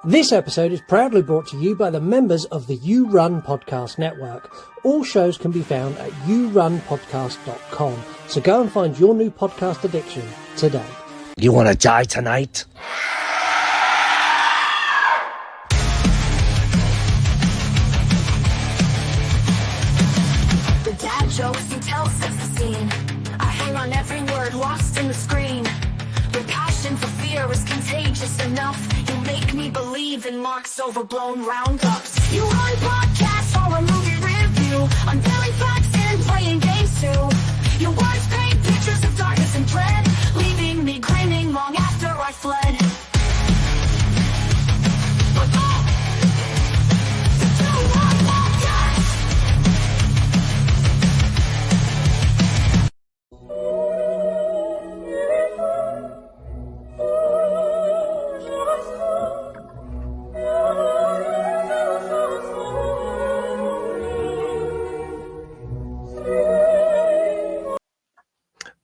This episode is proudly brought to you by the members of the You Run Podcast Network. All shows can be found at yourunpodcast.com, so go and find your new podcast addiction today. You want to die tonight? The dad jokes he tells sets the scene. I hang on every word lost in the screen. Your passion for fear is contagious enough. You make me believe in Mark's overblown roundups. You run podcasts or a movie review, unveiling facts and playing games too. Your words paint pictures of darkness and dread, leaving me grinning long after I fled.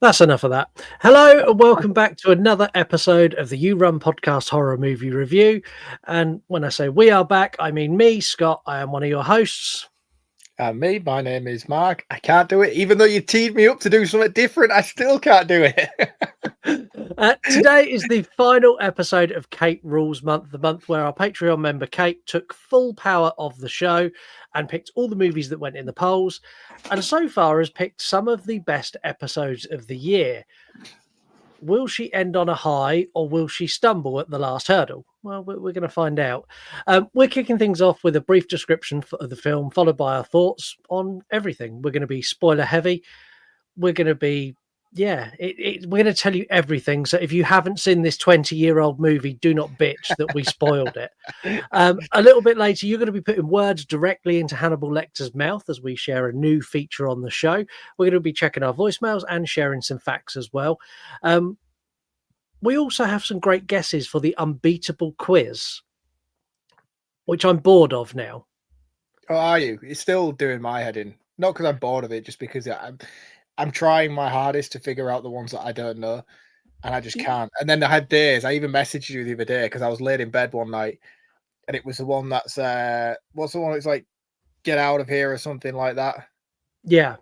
That's enough of that. Hello and welcome back to another episode of the You Run Podcast Horror Movie Review. And when I say we are back, I mean me, Scott. I am one of your hosts. My name is Mark. I can't do it. Even though you teed me up to do something different, I still can't do it. Today is the final episode of Kate Rules Month, the month where our Patreon member Kate took full power of the show and picked all the movies that went in the polls, and so far has picked some of the best episodes of the year. Will she end on a high, or will she stumble at the last hurdle? Well, we're going to find out. We're kicking things off with a brief description of the film, followed by our thoughts on everything. We're going to be spoiler heavy. We're going to be, we're going to tell you everything. So if you haven't seen this 20-year-old movie, do not bitch that we spoiled it. A little bit later, you're going to be putting words directly into Hannibal Lecter's mouth as we share a new feature on the show. We're going to be checking our voicemails and sharing some facts as well. We also have some great guesses for the unbeatable quiz, which I'm bored of now. Oh, are you? It's still doing my head in. Not because I'm bored of it, just because I'm trying my hardest to figure out the ones that I don't know, and I just can't. And then I had days. I even messaged you the other day because I was laid in bed one night, and it was the one that's what's the one that's like "Get Out of Here" or something like that. Yeah.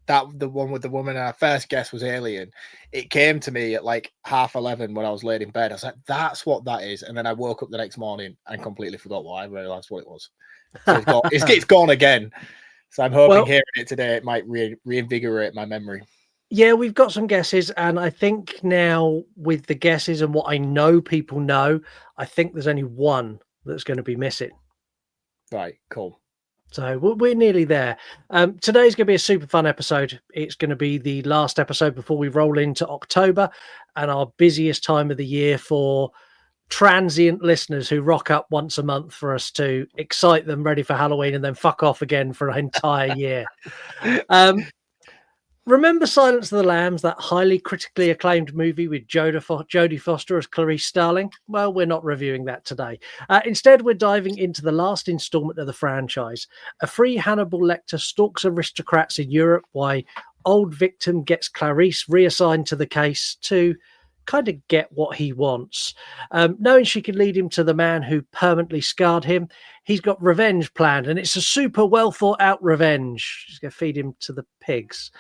The one with the woman, and our first guess was Alien. It came to me at like 11:30 when I was laid in bed. I was like, that's what that is. And then I woke up the next morning and completely forgot what I realized what it was. So it's gone again. So I'm hoping hearing it today, it might reinvigorate my memory. Yeah, we've got some guesses. And I think now with the guesses and what I know people know, I think there's only one that's going to be missing. Right, cool. So we're nearly there. Today's going to be a super fun episode. It's going to be the last episode before we roll into October and our busiest time of the year for transient listeners who rock up once a month for us to excite them ready for Halloween and then fuck off again for an entire year. Remember Silence of the Lambs, that highly critically acclaimed movie with Jodie Foster as Clarice Starling? Well, we're not reviewing that today. Instead, we're diving into the last installment of the franchise. A free Hannibal Lecter stalks aristocrats in Europe while old victim gets Clarice reassigned to the case to kind of get what he wants. Knowing she can lead him to the man who permanently scarred him, he's got revenge planned, and it's a super well thought out revenge. She's going to feed him to the pigs.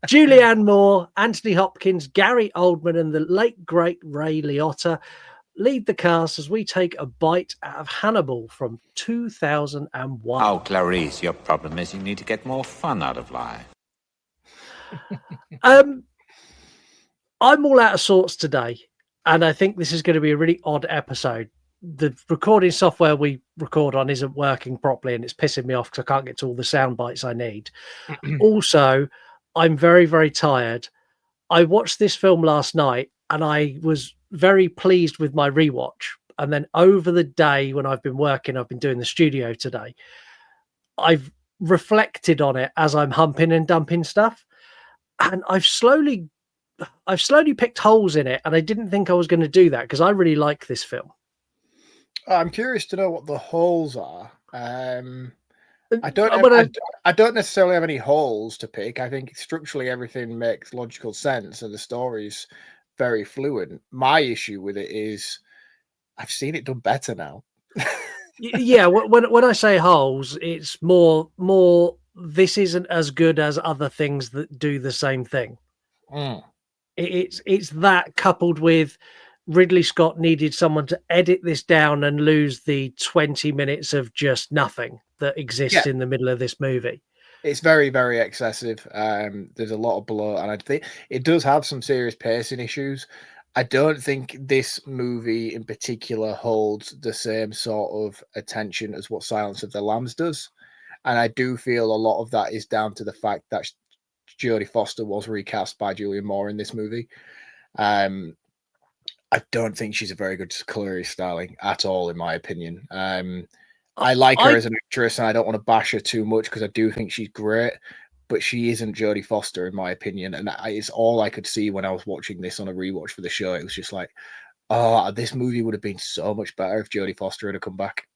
Julianne Moore, Anthony Hopkins, Gary Oldman, and the late great Ray Liotta lead the cast as we take a bite out of Hannibal from 2001. Oh, Clarice, your problem is you need to get more fun out of life. I'm all out of sorts today, and I think this is going to be a really odd episode. The recording software we record on isn't working properly, and it's pissing me off because I can't get to all the sound bites I need. Also, I'm very, very tired. I watched this film last night, and I was very pleased with my rewatch. And then over the day when I've been working, I've been doing the studio today, I've reflected on it as I'm humping and dumping stuff, and I've slowly picked holes in it, and I didn't think I was going to do that because I really like this film. I'm curious to know what the holes are. I don't necessarily have any holes to pick. I think structurally everything makes logical sense and the story's very fluent. My issue with it is I've seen it done better now. Yeah, when I say holes, it's more this isn't as good as other things that do the same thing. Mm. It's that coupled with Ridley Scott needed someone to edit this down and lose the 20 minutes of just nothing that exists Yeah. in the middle of this movie. It's very, very excessive. There's a lot of blow, and I think it does have some serious pacing issues. I don't think this movie in particular holds the same sort of attention as what Silence of the Lambs does. And I do feel a lot of that is down to the fact that Jodie Foster was recast by Julianne Moore in this movie. I don't think she's a very good Clarice Starling at all, in my opinion. I like her as an actress, and I don't want to bash her too much because I do think she's great, but she isn't Jodie Foster, in my opinion. And it's all I could see when I was watching this on a rewatch for the show. It was just like, oh, this movie would have been so much better if Jodie Foster had come back.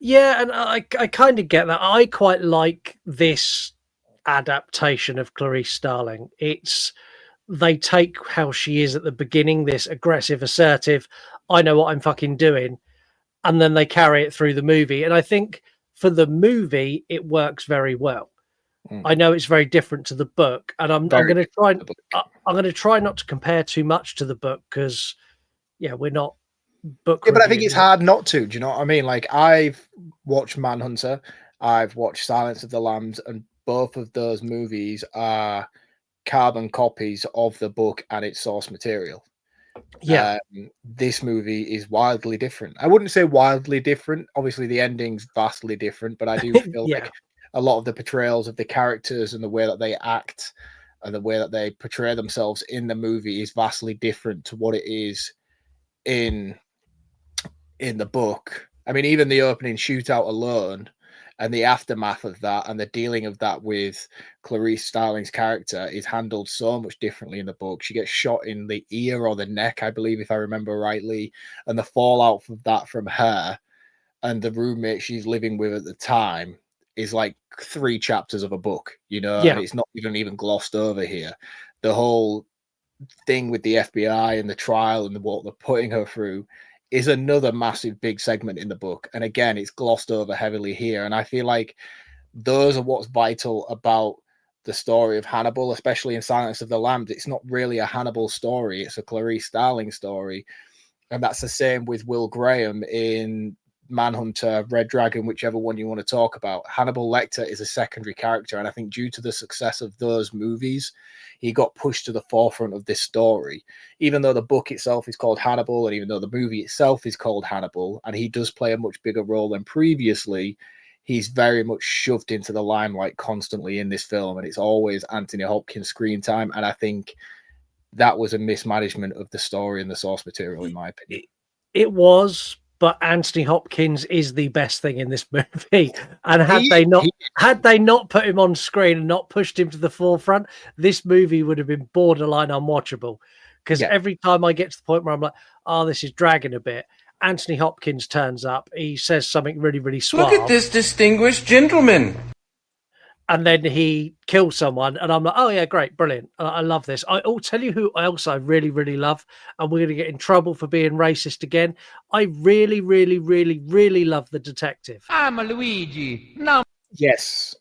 Yeah, and I kind of get that. I quite like this adaptation of Clarice Starling. They take how she is at the beginning, this aggressive, assertive, I know what I'm fucking doing, and then they carry it through the movie. And I think for the movie, it works very well. I know it's very different to the book, and I'm going to try. I'm going to try not to compare too much to the book because, yeah, we're not book. Yeah, but I think it's hard not to. Do you know what I mean? Like I've watched Manhunter, I've watched Silence of the Lambs, and both of those movies are carbon copies of the book and its source material. Yeah. This movie is wildly different. I wouldn't say wildly different. Obviously, the ending's vastly different, but I do feel like a lot of the portrayals of the characters and the way that they act and the way that they portray themselves in the movie is vastly different to what it is in the book. I mean, even the opening shootout alone and the aftermath of that and the dealing of that with Clarice Starling's character is handled so much differently in the book. She gets shot in the ear or the neck, I believe, if I remember rightly, and the fallout of that from her and the roommate she's living with at the time is like 3 chapters of a book, you know, and it's not even glossed over here. The whole thing with the FBI and the trial and what they're putting her through is another massive big segment in the book. And again, it's glossed over heavily here. And I feel like those are what's vital about the story of Hannibal, especially in Silence of the Lambs. It's not really a Hannibal story, it's a Clarice Starling story. And that's the same with Will Graham in Manhunter, Red Dragon, whichever one you want to talk about. Hannibal Lecter is a secondary character, and I think due to the success of those movies, he got pushed to the forefront of this story. Even though the book itself is called Hannibal, and even though the movie itself is called Hannibal, and he does play a much bigger role than previously, he's very much shoved into the limelight constantly in this film, and it's always Anthony Hopkins' screen time. And I think that was a mismanagement of the story and the source material, in my opinion. It was, but Anthony Hopkins is the best thing in this movie. And had they not put him on screen and not pushed him to the forefront, this movie would have been borderline unwatchable. Because every time I get to the point where I'm like, oh, this is dragging a bit, Anthony Hopkins turns up. He says something really, really suave. Look at this distinguished gentleman. And then he kills someone, and I'm like, oh yeah, great, brilliant. I love this. I'll tell you who else I really, really love, and we're going to get in trouble for being racist again. I really, really, really, really love the detective. I'm a Luigi. No. Yes.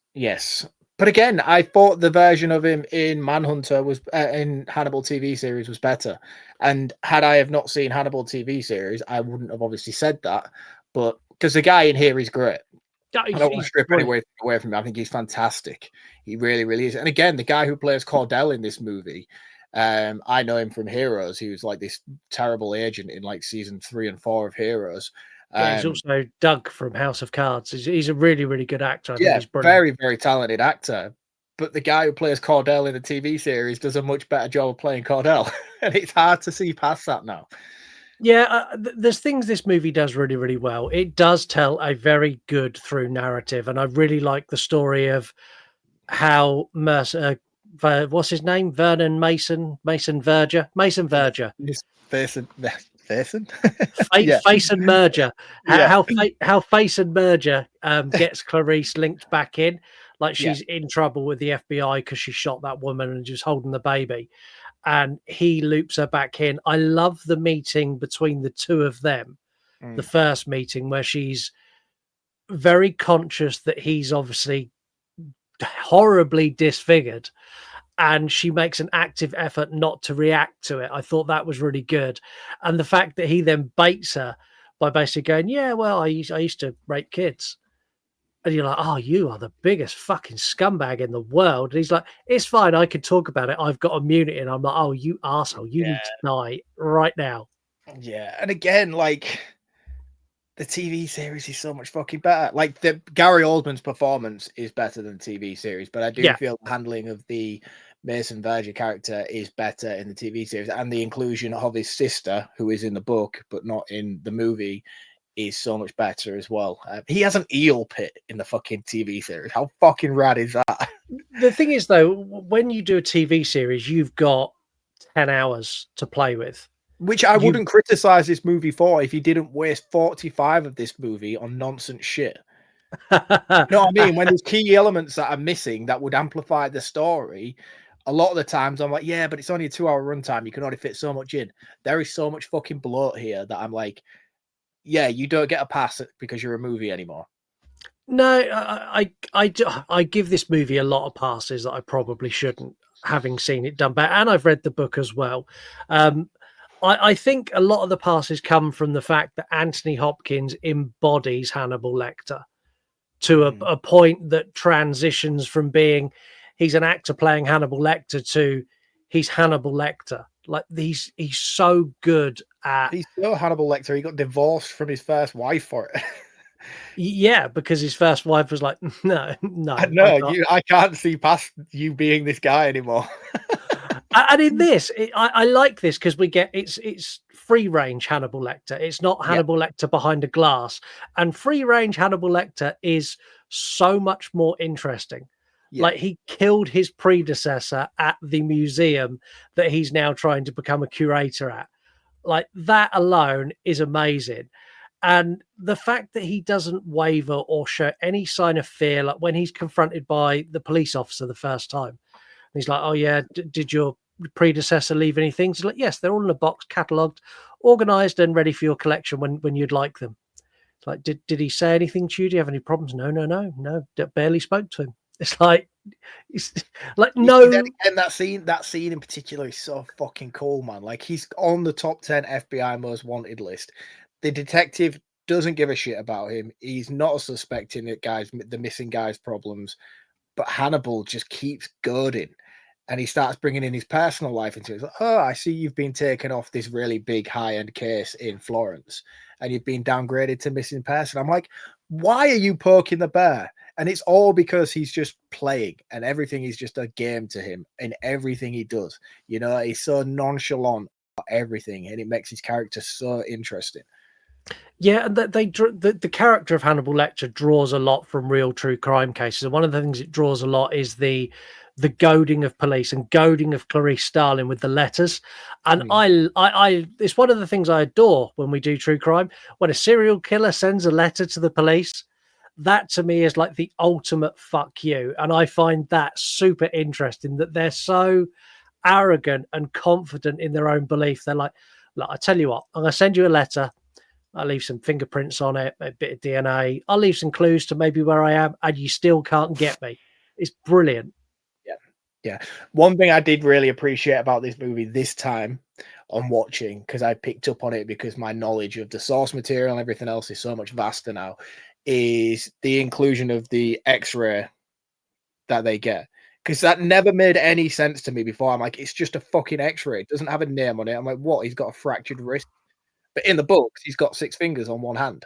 But again, I thought the version of him in Manhunter was in Hannibal TV series was better. And had I have not seen Hannibal TV series, I wouldn't have obviously said that. But because the guy in here is great. I don't want to strip anything away from him. I think he's fantastic. He really, really is. And again, the guy who plays Cordell in this movie, I know him from Heroes. He was like this terrible agent in like season 3 and 4 of Heroes. He's also Doug from House of Cards. He's a really, really good actor. I think he's brilliant. Very, very talented actor. But the guy who plays Cordell in the TV series does a much better job of playing Cordell. And it's hard to see past that now. Yeah, there's things this movie does really, really well. It does tell a very good through narrative, and I really like the story of how Mercer, what's his name, Mason Verger. Faison Merger. How Faison Merger gets Clarice linked back in, like she's in trouble with the FBI because she shot that woman and just holding the baby. And he loops her back in. I love the meeting between the two of them the first meeting, where she's very conscious that he's obviously horribly disfigured, and she makes an active effort not to react to it. I thought that was really good. And the fact that he then baits her by basically going, yeah, well, I used to rape kids. And you're like, oh, you are the biggest fucking scumbag in the world. And he's like, it's fine. I can talk about it. I've got immunity. And I'm like, oh, you arsehole. You need to die right now. Yeah. And again, like, the TV series is so much fucking better. Like, the Gary Oldman's performance is better than the TV series, but I do feel the handling of the Mason Verger character is better in the TV series, and the inclusion of his sister, who is in the book but not in the movie, is so much better as well. He has an eel pit in the fucking TV series. How fucking rad is that? The thing is, though, when you do a TV series, you've got 10 hours to play with. Which I wouldn't criticize this movie for if he didn't waste 45 of this movie on nonsense shit. You know what I mean? When there's key elements that are missing that would amplify the story, a lot of the times I'm like, yeah, but it's only a 2-hour runtime. You can only fit so much in. There is so much fucking bloat here that I'm like, yeah, you don't get a pass because you're a movie anymore. No, I give this movie a lot of passes that I probably shouldn't, having seen it done better, and I've read the book as well. I think a lot of the passes come from the fact that Anthony Hopkins embodies Hannibal Lecter to a point that transitions from being he's an actor playing Hannibal Lecter to he's Hannibal Lecter. Like, he's so good at... He's so Hannibal Lecter. He got divorced from his first wife for it. Yeah, because his first wife was like, no. I can't see past you being this guy anymore. And in this, I like this because we get it's free range Hannibal Lecter. It's not Hannibal Lecter behind a glass, and free range Hannibal Lecter is so much more interesting. Like, he killed his predecessor at the museum that he's now trying to become a curator at. Like, that alone is amazing. And the fact that he doesn't waver or show any sign of fear, like when he's confronted by the police officer the first time, he's like, oh yeah, did your predecessor leave any things? He's like, yes, they're all in a box, catalogued, organized and ready for your collection when you'd like them. It's like, did he say anything to you? Do you have any problems? No, barely spoke to him. It's like no. Then again, that scene in particular is so fucking cool, man. Like, he's on the top 10 FBI most wanted list. The detective doesn't give a shit about him. He's not a suspect in the missing guy's problems, but Hannibal just keeps goading, and he starts bringing in his personal life into it. He's like, oh, I see you've been taken off this really big high-end case in Florence, and you've been downgraded to missing person. I'm like, why are you poking the bear? And it's all because he's just playing, and everything is just a game to him in everything he does. You know, he's so nonchalant about everything, and it makes his character so interesting. Yeah, and the character of Hannibal Lecter draws a lot from real true crime cases. And one of the things it draws a lot is the goading of police and goading of Clarice Starling with the letters. And I it's one of the things I adore when we do true crime. When a serial killer sends a letter to the police, that to me is like the ultimate fuck you. And I find that super interesting, that they're so arrogant and confident in their own belief. They're like, look, I tell you what, I'm going to send you a letter. I'll leave some fingerprints on it, a bit of DNA. I'll leave some clues to maybe where I am, and you still can't get me. It's brilliant. Yeah. One thing I did really appreciate about this movie this time on watching, because I picked up on it because my knowledge of the source material and everything else is so much vaster now, is the inclusion of the X-ray that they get. Because that never made any sense to me before. I'm like, it's just a fucking X-ray. It doesn't have a name on it. I'm like, what? He's got a fractured wrist. But in the books, he's got 6 fingers on one hand.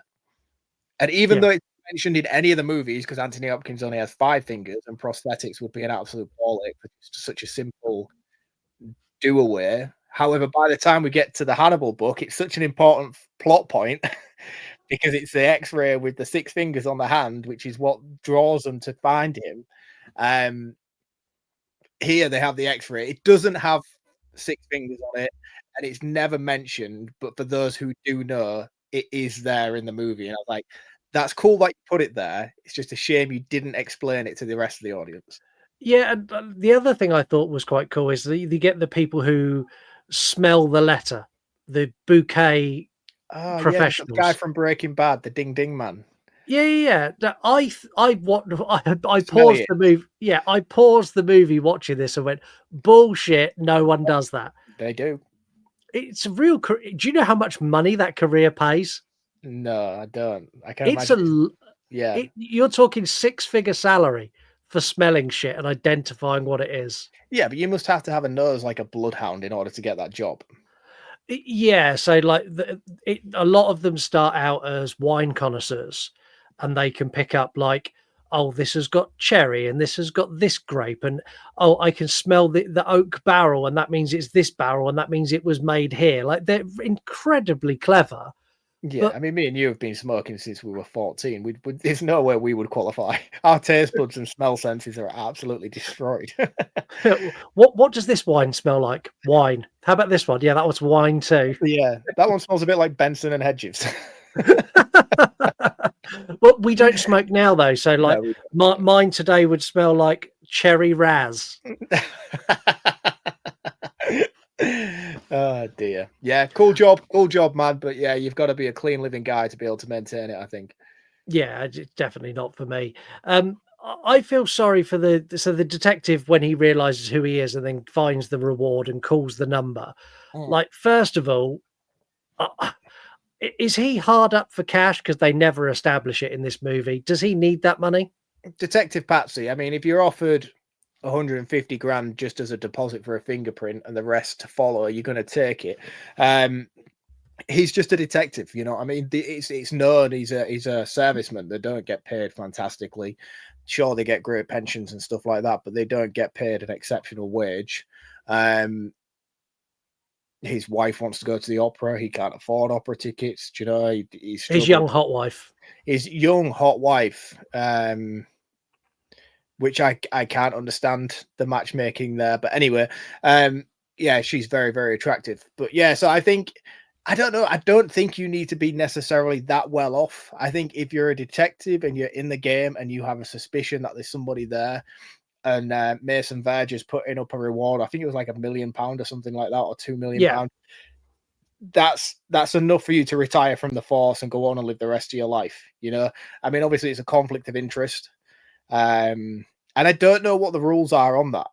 And even though it's mentioned in any of the movies, because Anthony Hopkins only has 5 fingers and prosthetics would be an absolute bollock for such a simple do-away. However, by the time we get to the Hannibal book, it's such an important plot point because it's the X-ray with the 6 fingers on the hand, which is what draws them to find him. Here they have the X-ray. It doesn't have 6 fingers on it, and it's never mentioned. But for those who do know, it is there in the movie. And I was like, that's cool that you put it there. It's just a shame you didn't explain it to the rest of the audience. Yeah, and the other thing I thought was quite cool is you get the people who smell the letter, the bouquet Oh yeah, the guy professionals. from Breaking Bad, the Ding Ding man. Yeah. I paused Smelly. the movie. Yeah, I paused the movie watching this and went, bullshit. No one does that. They do. It's a real. Do you know how much money that career pays? No, I don't. I can It's imagine. Yeah. You're talking six-figure salary for smelling shit and identifying what it is. Yeah, but you must have to have a nose like a bloodhound in order to get that job. Yeah, so like a lot of them start out as wine connoisseurs, and they can pick up like, oh, this has got cherry and this has got this grape, and oh, I can smell the oak barrel, and that means it's this barrel, and that means it was made here. Like they're incredibly clever. Yeah, But I mean, me and you have been smoking since we were 14. There's no way we would qualify. Our taste buds and smell senses are absolutely destroyed. what does this wine smell like? Wine. How about this one? Yeah, that was wine too. Yeah, that one smells a bit like Benson and Hedges. Well, we don't smoke now though, so like No, we mine today would smell like cherry raz. Oh dear. Yeah, cool job, man. But yeah, you've got to be a clean living guy to be able to maintain it, I think. Yeah, it's definitely not for me. I feel sorry for the detective when he realizes who he is and then finds the reward and calls the number. Mm. Like, first of all, is he hard up for cash? Because they never establish it in this movie. Does he need that money? Detective Patsy, I mean, if you're offered 150 grand just as a deposit for a fingerprint and the rest to follow, you're going to take it. He's just a detective, you know. I mean, it's known he's a serviceman. They don't get paid fantastically. Sure, they get great pensions and stuff like that, but they don't get paid an exceptional wage. His wife wants to go to the opera. He can't afford opera tickets. You know, he's His young hot wife. His young hot wife, which I can't understand the matchmaking there. But anyway, yeah, she's very, very attractive. But yeah, so I don't know. I don't think you need to be necessarily that well off. I think if you're a detective and you're in the game and you have a suspicion that there's somebody there, and Mason Verge is putting up a reward, I think it was like £1 million or something like that, or £2 million. Yeah. That's enough for you to retire from the force and go on and live the rest of your life. You know, I mean, obviously it's a conflict of interest, and I don't know what the rules are on that.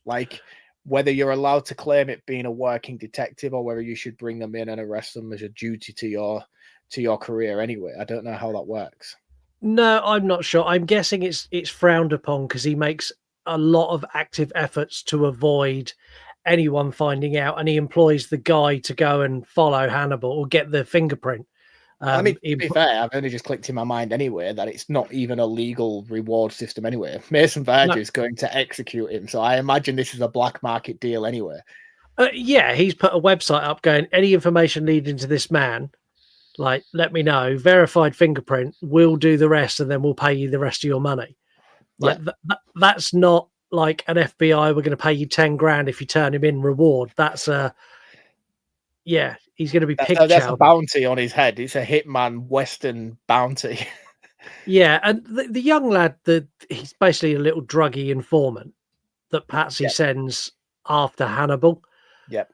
Like, whether you're allowed to claim it being a working detective or whether you should bring them in and arrest them as a duty to your career anyway. I don't know how that works. No, I'm not sure. I'm guessing it's frowned upon because he makes a lot of active efforts to avoid anyone finding out, and he employs the guy to go and follow Hannibal or get the fingerprint. I mean, to be fair, I've only just clicked in my mind anyway that it's not even a legal reward system anyway. Mason Verge is going to execute him, so I imagine this is a black market deal anyway. Yeah, he's put a website up going, any information leading to this man, like, let me know. Verified fingerprint, we'll do the rest, and then we'll pay you the rest of your money. Like, that's not like an FBI, we're going to pay you 10 grand if you turn him in reward. That's yeah, he's going to be pig That's a bounty on his head. It's a hitman Western bounty. Yeah, and the young lad, he's basically a little druggy informant that Patsy sends after Hannibal. Yep.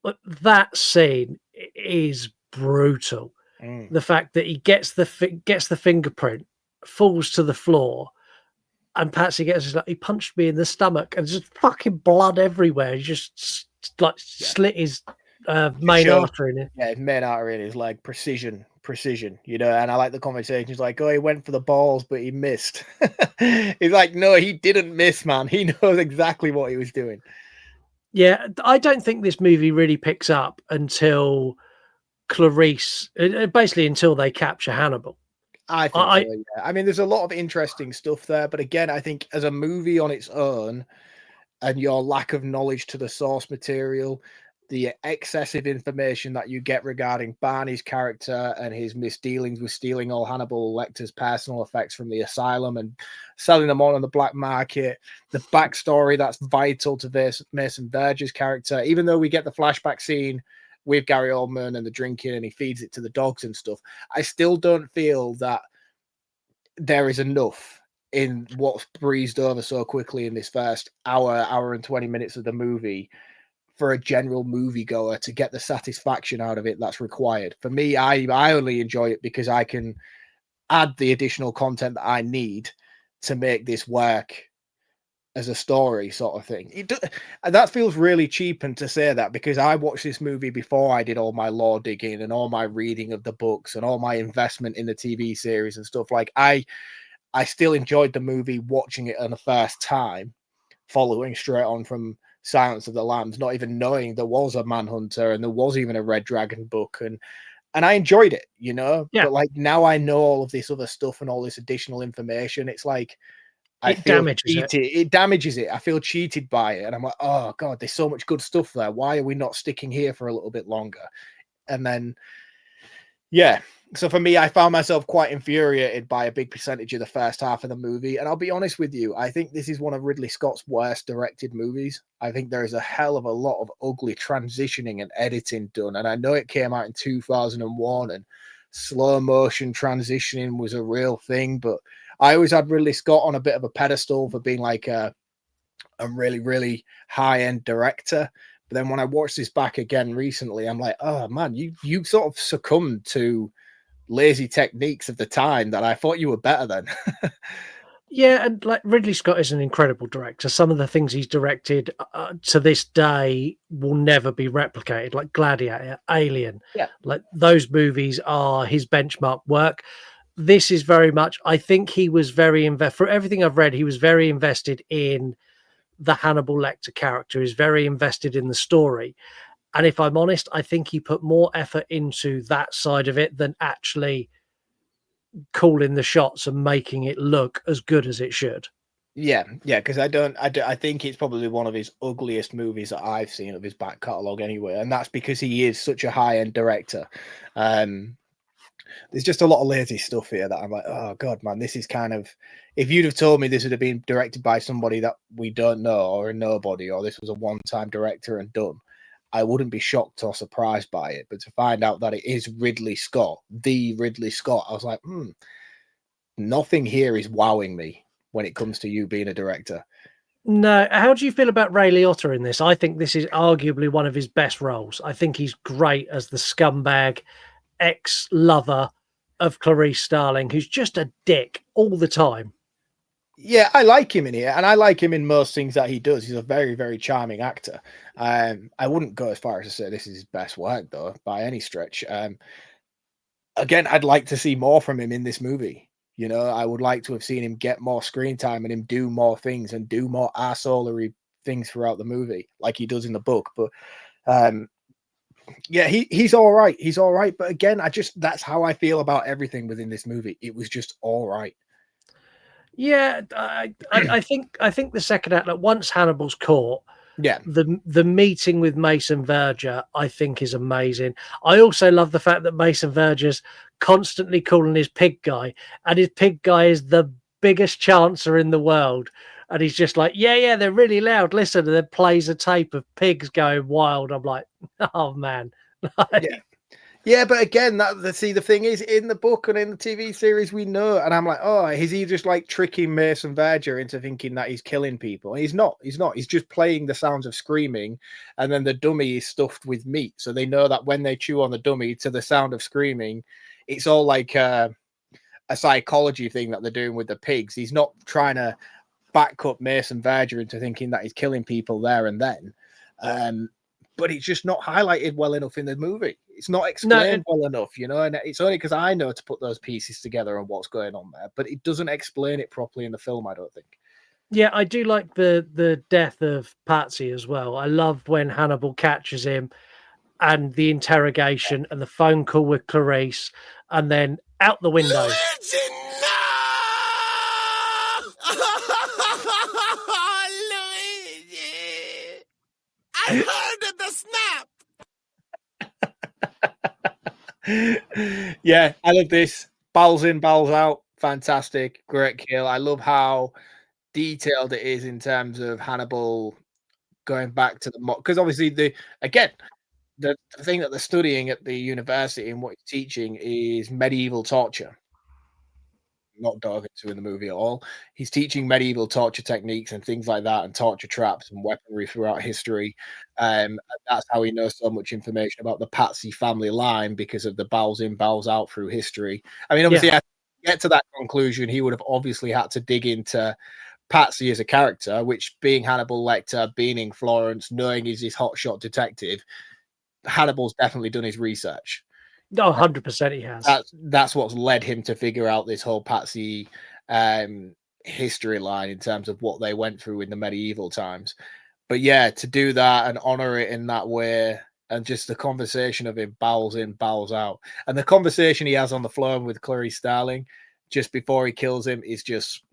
But that scene is brutal. The fact that he gets the fingerprint, falls to the floor, and Patsy gets like, he punched me in the stomach, and there's just fucking blood everywhere. He just slit his main artery in it. Yeah, his main artery in his leg. Precision, you know. And I like the conversation. He's like, oh, he went for the balls, but he missed. He's like, no, he didn't miss, man. He knows exactly what he was doing. Yeah, I don't think this movie really picks up until Clarice, basically until they capture Hannibal. I think so, yeah. I mean, there's a lot of interesting stuff there, but again, I think as a movie on its own, and your lack of knowledge to the source material, the excessive information that you get regarding Barney's character and his misdealings with stealing all Hannibal Lecter's personal effects from the asylum and selling them on the black market, the backstory that's vital to Mason Verge's character, even though we get the flashback scene with Gary Oldman and the drinking and he feeds it to the dogs and stuff, I still don't feel that there is enough in what's breezed over so quickly in this first hour and 20 minutes of the movie for a general moviegoer to get the satisfaction out of it that's required. For me, I only enjoy it because I can add the additional content that I need to make this work as a story sort of thing. And that feels really cheap and to say that because I watched this movie before I did all my lore digging and all my reading of the books and all my investment in the TV series and stuff. Like I still enjoyed the movie watching it on the first time, following straight on from Silence of the Lambs, not even knowing there was a Manhunter and there was even a Red Dragon book, and I enjoyed it, you know. Yeah. But like now I know all of this other stuff and all this additional information. It's like I It feel damages it. cheated. It damages it. I feel cheated by it, and I'm like, oh god, there's so much good stuff there. Why are we not sticking here for a little bit longer? And then, yeah. So for me, I found myself quite infuriated by a big percentage of the first half of the movie. And I'll be honest with you, I think this is one of Ridley Scott's worst directed movies. I think there is a hell of a lot of ugly transitioning and editing done. And I know it came out in 2001 and slow motion transitioning was a real thing, but I always had Ridley Scott on a bit of a pedestal for being like a really, really high-end director. But then when I watched this back again recently, I'm like, oh man, you sort of succumbed to lazy techniques of the time that I thought you were better than. Yeah, and like Ridley Scott is an incredible director. Some of the things he's directed to this day will never be replicated, like Gladiator, Alien. Yeah. Like those movies are his benchmark work. This is very much, I think he was very for everything I've read, he was very invested in the Hannibal Lecter character, is very invested in the story. And if I'm honest, I think he put more effort into that side of it than actually calling the shots and making it look as good as it should. Yeah, because I think it's probably one of his ugliest movies that I've seen of his back catalogue anyway, and that's because he is such a high-end director. There's just a lot of lazy stuff here that I'm like, oh god, man, this is kind of. If you'd have told me this would have been directed by somebody that we don't know or a nobody, or this was a one-time director and done, I wouldn't be shocked or surprised by it. But to find out that it is Ridley Scott, the Ridley Scott, I was like, nothing here is wowing me when it comes to you being a director. No, how do you feel about Ray Liotta in this? I think this is arguably one of his best roles. I think he's great as the scumbag ex-lover of Clarice Starling, who's just a dick all the time. Yeah, I like him in here, and I like him in most things that he does. He's a very, very charming actor. I wouldn't go as far as to say this is his best work, though, by any stretch. Again, I'd like to see more from him in this movie. You know, I would like to have seen him get more screen time and him do more things and do more assholery things throughout the movie, like he does in the book. But yeah, he's all right. He's all right. But again, that's how I feel about everything within this movie. It was just all right. Yeah, I think the second act, like once Hannibal's caught, Yeah, the meeting with Mason Verger, I think, is amazing. I also love the fact that Mason Verger's constantly calling his pig guy, and his pig guy is the biggest chancer in the world. And he's just like, yeah, they're really loud. Listen, and then plays a tape of pigs going wild. I'm like, oh man. yeah. Yeah, but again, the thing is, in the book and in the TV series, we know, and I'm like, oh, is he just like tricking Mason Verger into thinking that he's killing people? And he's not. He's just playing the sounds of screaming, and then the dummy is stuffed with meat, so they know that when they chew on the dummy to the sound of screaming, it's all like a psychology thing that they're doing with the pigs. He's not trying to back up Mason Verger into thinking that he's killing people there and then. But it's just not highlighted well enough in the movie. It's not explained well enough, you know, and it's only because I know to put those pieces together and what's going on there, but it doesn't explain it properly in the film, I don't think. Yeah, I do like the death of Patsy as well. I love when Hannibal catches him and the interrogation and the phone call with Clarice and then out the window. Luigi, no! Luigi! I heard the snap! Yeah, I love this. Balls in, balls out. Fantastic. Great kill. I love how detailed it is in terms of Hannibal going back to the because obviously the thing that they're studying at the university and what he's teaching is medieval torture. not dove into in the movie at all. He's teaching medieval torture techniques and things like that, and torture traps and weaponry throughout history. And that's how he knows so much information about the Patsy family line, because of the bowels in, bowels out through history. I mean, obviously, to get to that conclusion, he would have obviously had to dig into Patsy as a character, which, being Hannibal Lecter, being in Florence, knowing he's this hotshot detective, Hannibal's definitely done his research. Oh, 100% he has. That's what's led him to figure out this whole Patsy history line in terms of what they went through in the medieval times. But yeah, to do that and honor it in that way, and just the conversation of him bowels in, bowels out, and the conversation he has on the floor with Clarice Starling just before he kills him is just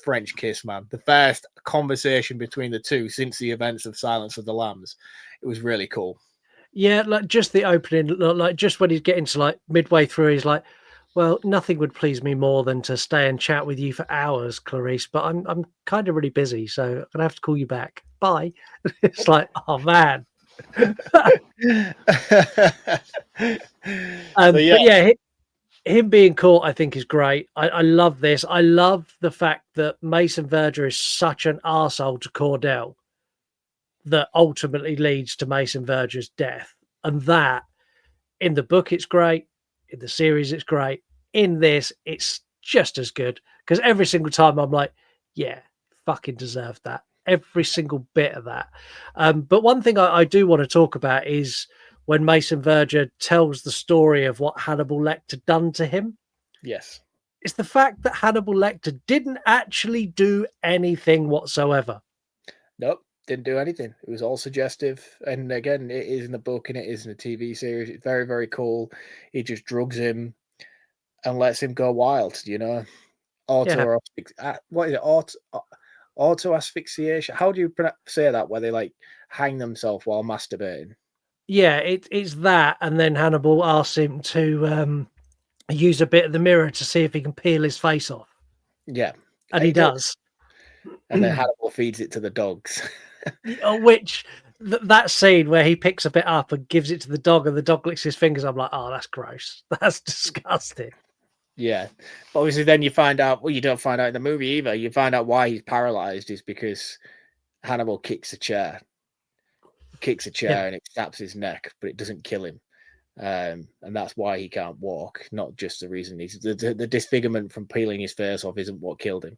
French kiss, man. The first conversation between the two since the events of Silence of the Lambs. It was really cool. Yeah, like just the opening, like just when he's getting to like midway through, he's like, well, nothing would please me more than to stay and chat with you for hours, Clarice, but I'm kind of really busy, so I'm gonna have to call you back. Bye. It's like, oh man. But yeah, him being caught, I think, is great. I love this. I love the fact that Mason Verger is such an arsehole to Cordell that ultimately leads to Mason Verger's death. And that, in the book, it's great. In the series, it's great. In this, it's just as good. Because every single time I'm like, yeah, fucking deserved that. Every single bit of that. But one thing I do want to talk about is when Mason Verger tells the story of what Hannibal Lecter done to him. Yes. It's the fact that Hannibal Lecter didn't actually do anything whatsoever. Nope, didn't do anything. It was all suggestive. And again, it is in the book and it is in the TV series. It's very, very cool. He just drugs him and lets him go wild, you know? What is it? Auto asphyxiation. How do you say that? Where they like hang themselves while masturbating? Yeah, it's that, and then Hannibal asks him to use a bit of the mirror to see if he can peel his face off. Yeah, and he does. And then Hannibal feeds it to the dogs. Which that scene where he picks a bit up and gives it to the dog, and the dog licks his fingers. I'm like, oh, that's gross. That's disgusting. Yeah, but obviously, then you find out. Well, you don't find out in the movie either. You find out why he's paralyzed is because Hannibal kicks a chair. And it snaps his neck, but it doesn't kill him. And that's why he can't walk. Not just the reason he's the disfigurement from peeling his face off isn't what killed him.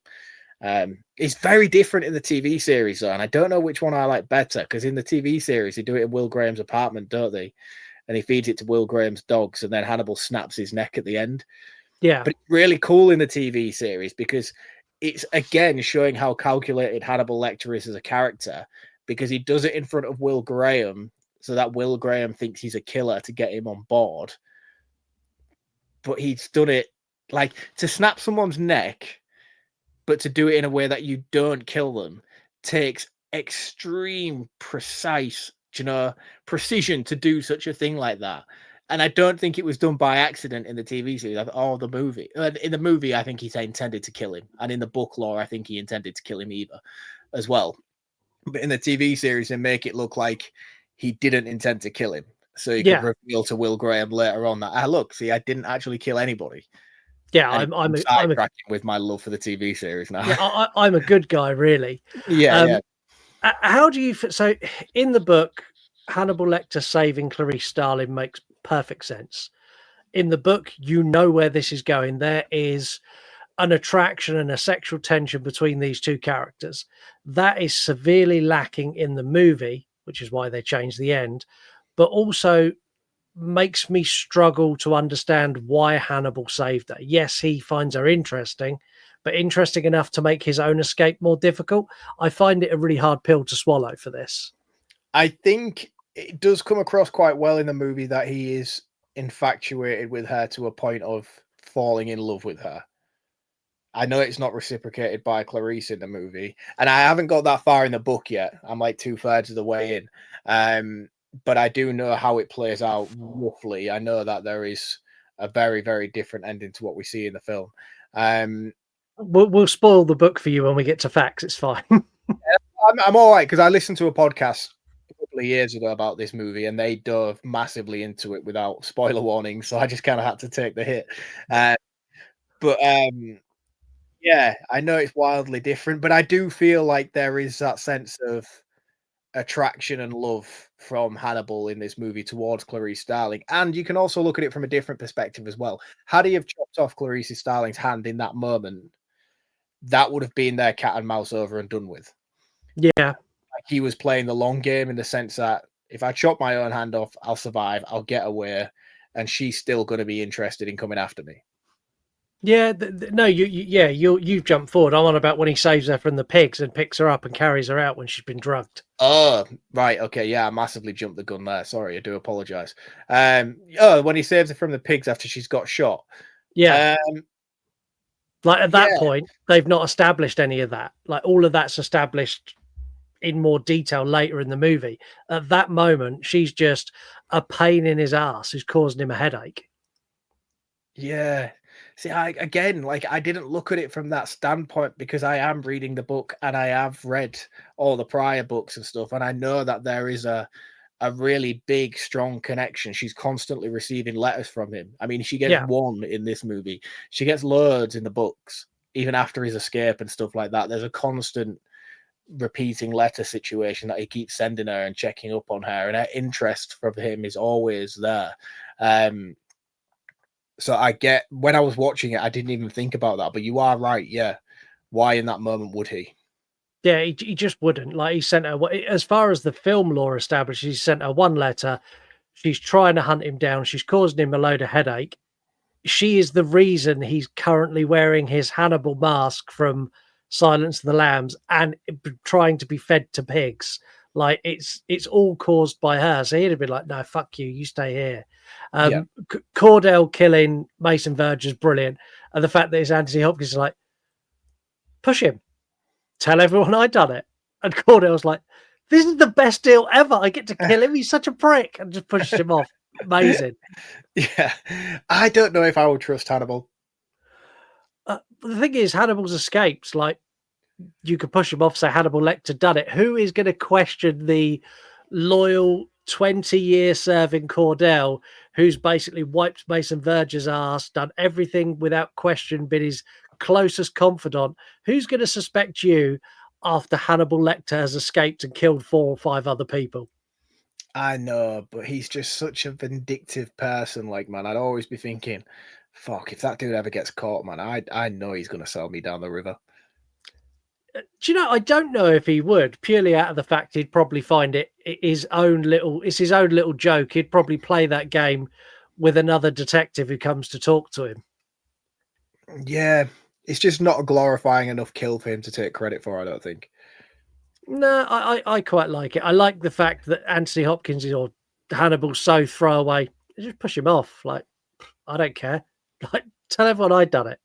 It's very different in the TV series, though, and I don't know which one I like better, because in the TV series they do it in Will Graham's apartment, don't they? And he feeds it to Will Graham's dogs, and then Hannibal snaps his neck at the end. Yeah, but it's really cool in the TV series because it's again showing how calculated Hannibal Lecter is as a character, because he does it in front of Will Graham so that Will Graham thinks he's a killer to get him on board. But he's done it like to snap someone's neck, but to do it in a way that you don't kill them takes extreme precision to do such a thing like that. And I don't think it was done by accident in the TV series or the movie. In the movie, I think he intended to kill him. And in the book lore, I think he intended to kill him either as well. But in the TV series, they make it look like he didn't intend to kill him. So you could reveal to Will Graham later on that, look, see, I didn't actually kill anybody. Yeah, I'm sidetracking with my love for the TV series now. Yeah, I'm a good guy, really. Yeah. How do you... So in the book, Hannibal Lecter saving Clarice Starling makes perfect sense. In the book, you know where this is going. There is an attraction and a sexual tension between these two characters. That is severely lacking in the movie, which is why they changed the end, but also makes me struggle to understand why Hannibal saved her. Yes, he finds her interesting, but interesting enough to make his own escape more difficult. I find it a really hard pill to swallow for this. I think it does come across quite well in the movie that he is infatuated with her to a point of falling in love with her. I know it's not reciprocated by Clarice in the movie, and I haven't got that far in the book yet. I'm like 2/3 of the way in. But I do know how it plays out roughly. I know that there is a very, very different ending to what we see in the film. We'll spoil the book for you when we get to facts. It's fine. I'm all right, because I listened to a podcast a couple of years ago about this movie, and they dove massively into it without spoiler warnings. So I just kind of had to take the hit. But Yeah, I know it's wildly different, but I do feel like there is that sense of attraction and love from Hannibal in this movie towards Clarice Starling. And you can also look at it from a different perspective as well. Had he have chopped off Clarice Starling's hand in that moment, that would have been their cat and mouse over and done with. Yeah. Like he was playing the long game in the sense that if I chop my own hand off, I'll survive, I'll get away, and she's still going to be interested in coming after me. Yeah, no, you've jumped forward. I'm on about when he saves her from the pigs and picks her up and carries her out when she's been drugged. Oh, right, okay, yeah, I massively jumped the gun there. Sorry, I do apologize. When he saves her from the pigs after she's got shot. Yeah. Like at that yeah. point, they've not established any of that. Like all of that's established in more detail later in the movie. At that moment, she's just a pain in his ass who's causing him a headache. Yeah. See, I didn't look at it from that standpoint because I am reading the book and I have read all the prior books and stuff, and I know that there is a really big, strong connection. She's constantly receiving letters from him. I mean, she gets one in this movie. She gets loads in the books, even after his escape and stuff like that. There's a constant repeating letter situation that he keeps sending her and checking up on her, and her interest from him is always there. So I get, when I was watching it, I didn't even think about that, but you are right. Yeah. Why in that moment would he? Yeah, he just wouldn't. Like he sent her, as far as the film law establishes, he sent her one letter. She's trying to hunt him down. She's causing him a load of headache. She is the reason he's currently wearing his Hannibal mask from Silence of the Lambs and trying to be fed to pigs. Like it's all caused by her. So he'd have been like, "No, fuck you. You stay here." Cordell killing Mason Verge is brilliant, and the fact that it's Anthony Hopkins is like, push him, tell everyone I done it, and Cordell's like, "This is the best deal ever. I get to kill him. He's such a prick," and just pushes him off. Amazing. Yeah, I don't know if I would trust Hannibal. The thing is, Hannibal's escaped. Like, you could push him off, say Hannibal Lecter done it. Who is going to question the loyal 20-year serving Cordell, who's basically wiped Mason Verge's ass, done everything without question, been his closest confidant? Who's going to suspect you after Hannibal Lecter has escaped and killed 4 or 5 other people? I know, but he's just such a vindictive person. Like, man, I'd always be thinking, fuck, if that dude ever gets caught, man, I know he's going to sell me down the river. Do you know, I don't know if he would, purely out of the fact he'd probably find it's his own little joke. He'd probably play that game with another detective who comes to talk to him. Yeah, it's just not a glorifying enough kill for him to take credit for, I don't think. No, I quite like it. I like the fact that Anthony Hopkins or Hannibal's so throwaway. Just push him off. Like, I don't care. Like, tell everyone I'd done it.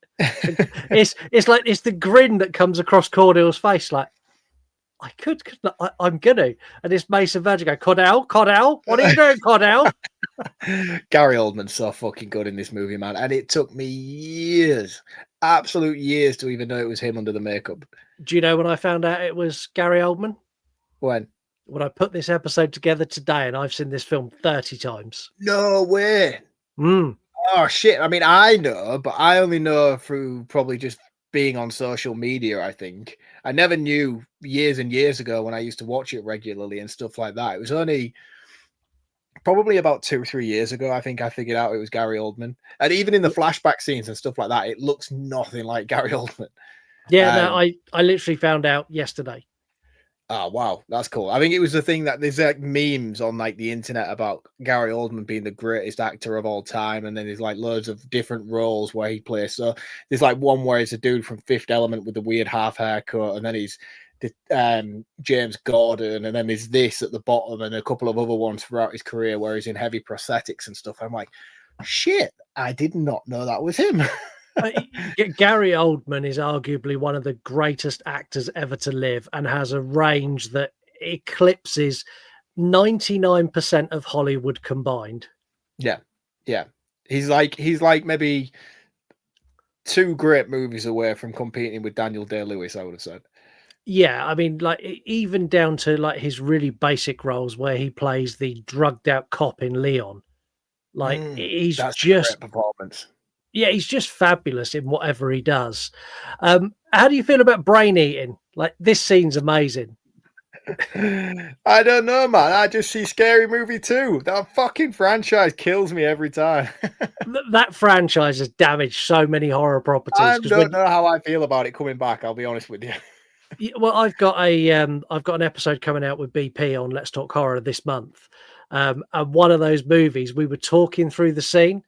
It's like it's the grin that comes across Cordell's face. Like, I could, I'm gonna. And it's Mason Verge go, Cordell, what are you doing, Cordell? Gary Oldman's so fucking good in this movie, man. And it took me years, absolute years, to even know it was him under the makeup. Do you know when I found out it was Gary Oldman? When I put this episode together today, and I've seen this film 30 times. No way. Oh shit. I mean, I know, but I only know through probably just being on social media, I think. I never knew years and years ago when I used to watch it regularly and stuff like that. It was only probably about 2 or 3 years ago, I think I figured out it was Gary Oldman. And even in the flashback scenes and stuff like that, it looks nothing like Gary Oldman. Yeah, no, I literally found out yesterday. Oh wow, that's cool. I think it was the thing that there's like memes on like the internet about Gary Oldman being the greatest actor of all time, and then there's like loads of different roles where he plays. So there's like one where he's a dude from Fifth Element with the weird half haircut, and then he's James Gordon, and then there's this at the bottom, and a couple of other ones throughout his career where he's in heavy prosthetics and stuff. I'm like, shit, I did not know that was him. Gary Oldman is arguably one of the greatest actors ever to live and has a range that eclipses 99% of Hollywood combined. Yeah. He's like maybe 2 great movies away from competing with Daniel Day-Lewis, I would have said. Yeah, I mean, like even down to like his really basic roles where he plays the drugged out cop in Leon. Like he's that's just a great performance. Yeah, he's just fabulous in whatever he does. How do you feel about brain eating? Like, this scene's amazing. I don't know, man. I just see Scary Movie 2. That fucking franchise kills me every time. That franchise has damaged so many horror properties I because don't know how I feel about it coming back. I'll be honest with you. well, I've got an episode coming out with BP on Let's Talk Horror this month, and one of those movies we were talking through the scene,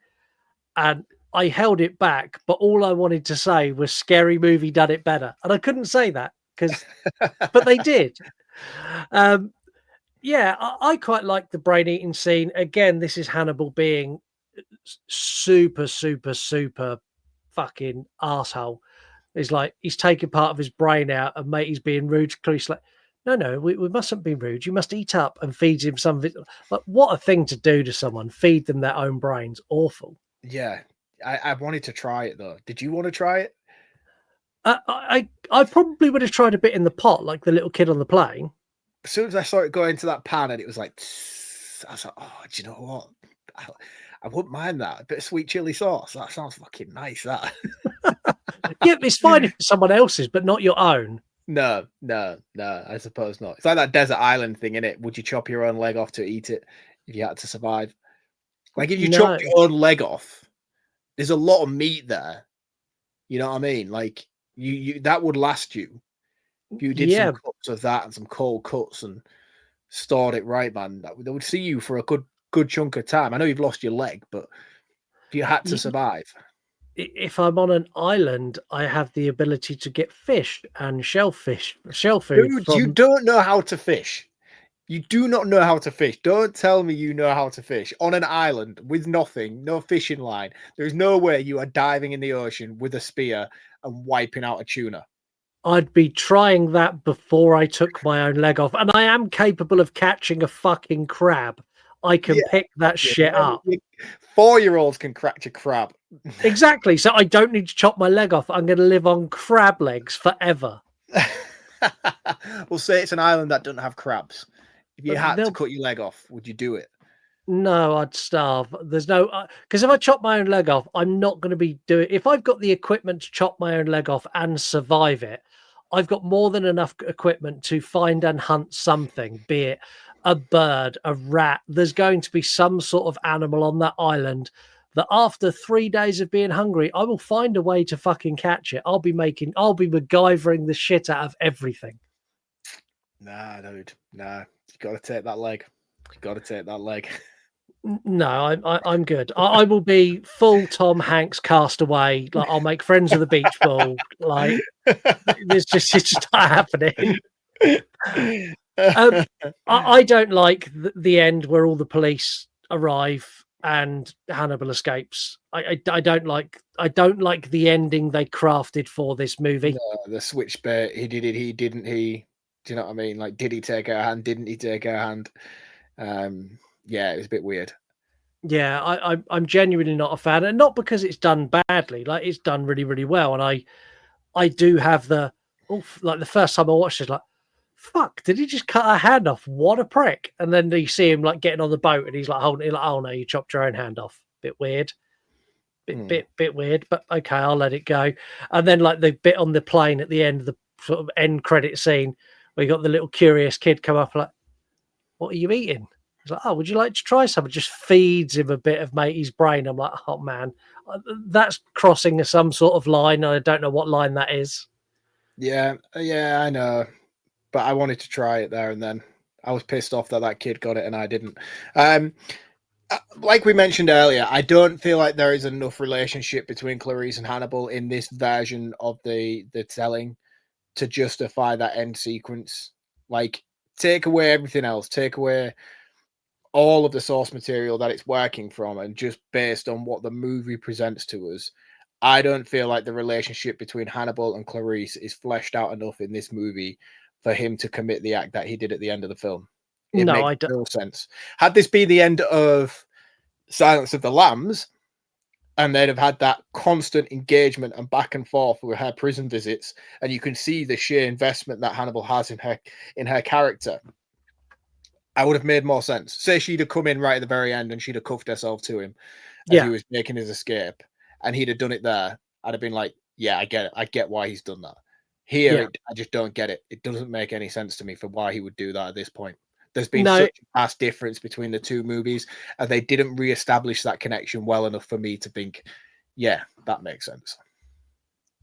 and I held it back, but all I wanted to say was "Scary Movie done it better," and I couldn't say that but they did. Yeah, I quite like the brain eating scene. Again, this is Hannibal being super, super, super fucking asshole. He's like, he's taking part of his brain out, and mate, he's being rude to Clarice. Like, no, we mustn't be rude. You must eat up, and feeds him some of it. Like, what a thing to do to someone, feed them their own brains. Awful. Yeah, I wanted to try it though. Did you want to try it? I probably would have tried a bit in the pot, like the little kid on the plane. As soon as I saw it go into that pan and it was like, tss, I was like, oh, do you know what? I wouldn't mind that. A bit of sweet chili sauce. That sounds fucking nice, that. Yeah, it's fine if it's someone else's, but not your own. No, I suppose not. It's like that desert island thing, innit? Would you chop your own leg off to eat it if you had to survive? Like if you chop your own leg off, there's a lot of meat there. You know what I mean? Like you that would last you. If you did some cuts of that and some cold cuts and stored it right, man, they would see you for a good chunk of time. I know you've lost your leg, but if you had to survive. If I'm on an island, I have the ability to get fish and shell food. Dude, you don't know how to fish. You do not know how to fish. Don't tell me you know how to fish on an island with nothing, no fishing line. There's no way you are diving in the ocean with a spear and wiping out a tuna. I'd be trying that before I took my own leg off, and I am capable of catching a fucking crab. I can pick that shit up. 4-year-olds can catch a crab. Exactly. So I don't need to chop my leg off. I'm going to live on crab legs forever. We'll say it's an island that doesn't have crabs. If you had to cut your leg off, would you do it? No, I'd starve. There's no because if I chop my own leg off, I'm not going to be doing. If I've got the equipment to chop my own leg off and survive it, I've got more than enough equipment to find and hunt something, be it a bird, a rat. There's going to be some sort of animal on that island that after 3 days of being hungry, I will find a way to fucking catch it. I'll be MacGyvering the shit out of everything. Nah, dude. Nah. You got to take that leg. You got to take that leg. No, I'm good. I will be full Tom Hanks Castaway. Like, I'll make friends with the beach ball. Like, it's just not happening. I don't like the end where all the police arrive and Hannibal escapes. I don't like the ending they crafted for this movie. No, the switch bit. He did it. He didn't. He. Do you know what I mean? Like, did he take her hand? Didn't he take her hand? Yeah, it was a bit weird. Yeah, I'm genuinely not a fan, and not because it's done badly. Like, it's done really, really well, and I do have like the first time I watched it, like, fuck, did he just cut her hand off? What a prick! And then you see him like getting on the boat, and he's like holding it, like, oh no, you chopped your own hand off. Bit weird. Bit weird, but okay, I'll let it go. And then like the bit on the plane at the end of the sort of end credit scene, where you got the little curious kid come up like, what are you eating? He's like, oh, would you like to try some? It just feeds him a bit of matey's brain. I'm like, oh man, that's crossing some sort of line. I don't know what line that is. Yeah, I know, but I wanted to try it there and then. I was pissed off that kid got it and I didn't. Like we mentioned earlier, I don't feel like there is enough relationship between Clarice and Hannibal in this version of the telling to justify that end sequence. Like, take away everything else, take away all of the source material that it's working from, and just based on what the movie presents to us, I don't feel like the relationship between Hannibal and Clarice is fleshed out enough in this movie for him to commit the act that he did at the end of the film. It makes no sense. Had this been the end of Silence of the Lambs, and they'd have had that constant engagement and back and forth with her prison visits, and you can see the sheer investment that Hannibal has in her character, I would have made more sense. Say she'd have come in right at the very end and she'd have cuffed herself to him as he was making his escape, and he'd have done it there, I'd have been like, yeah, I get it. I get why he's done that. Here, Yeah. I just don't get it. It doesn't make any sense to me for why he would do that at this point. There's been No, such a vast difference between the two movies, and they didn't re-establish that connection well enough for me to think, yeah, that makes sense.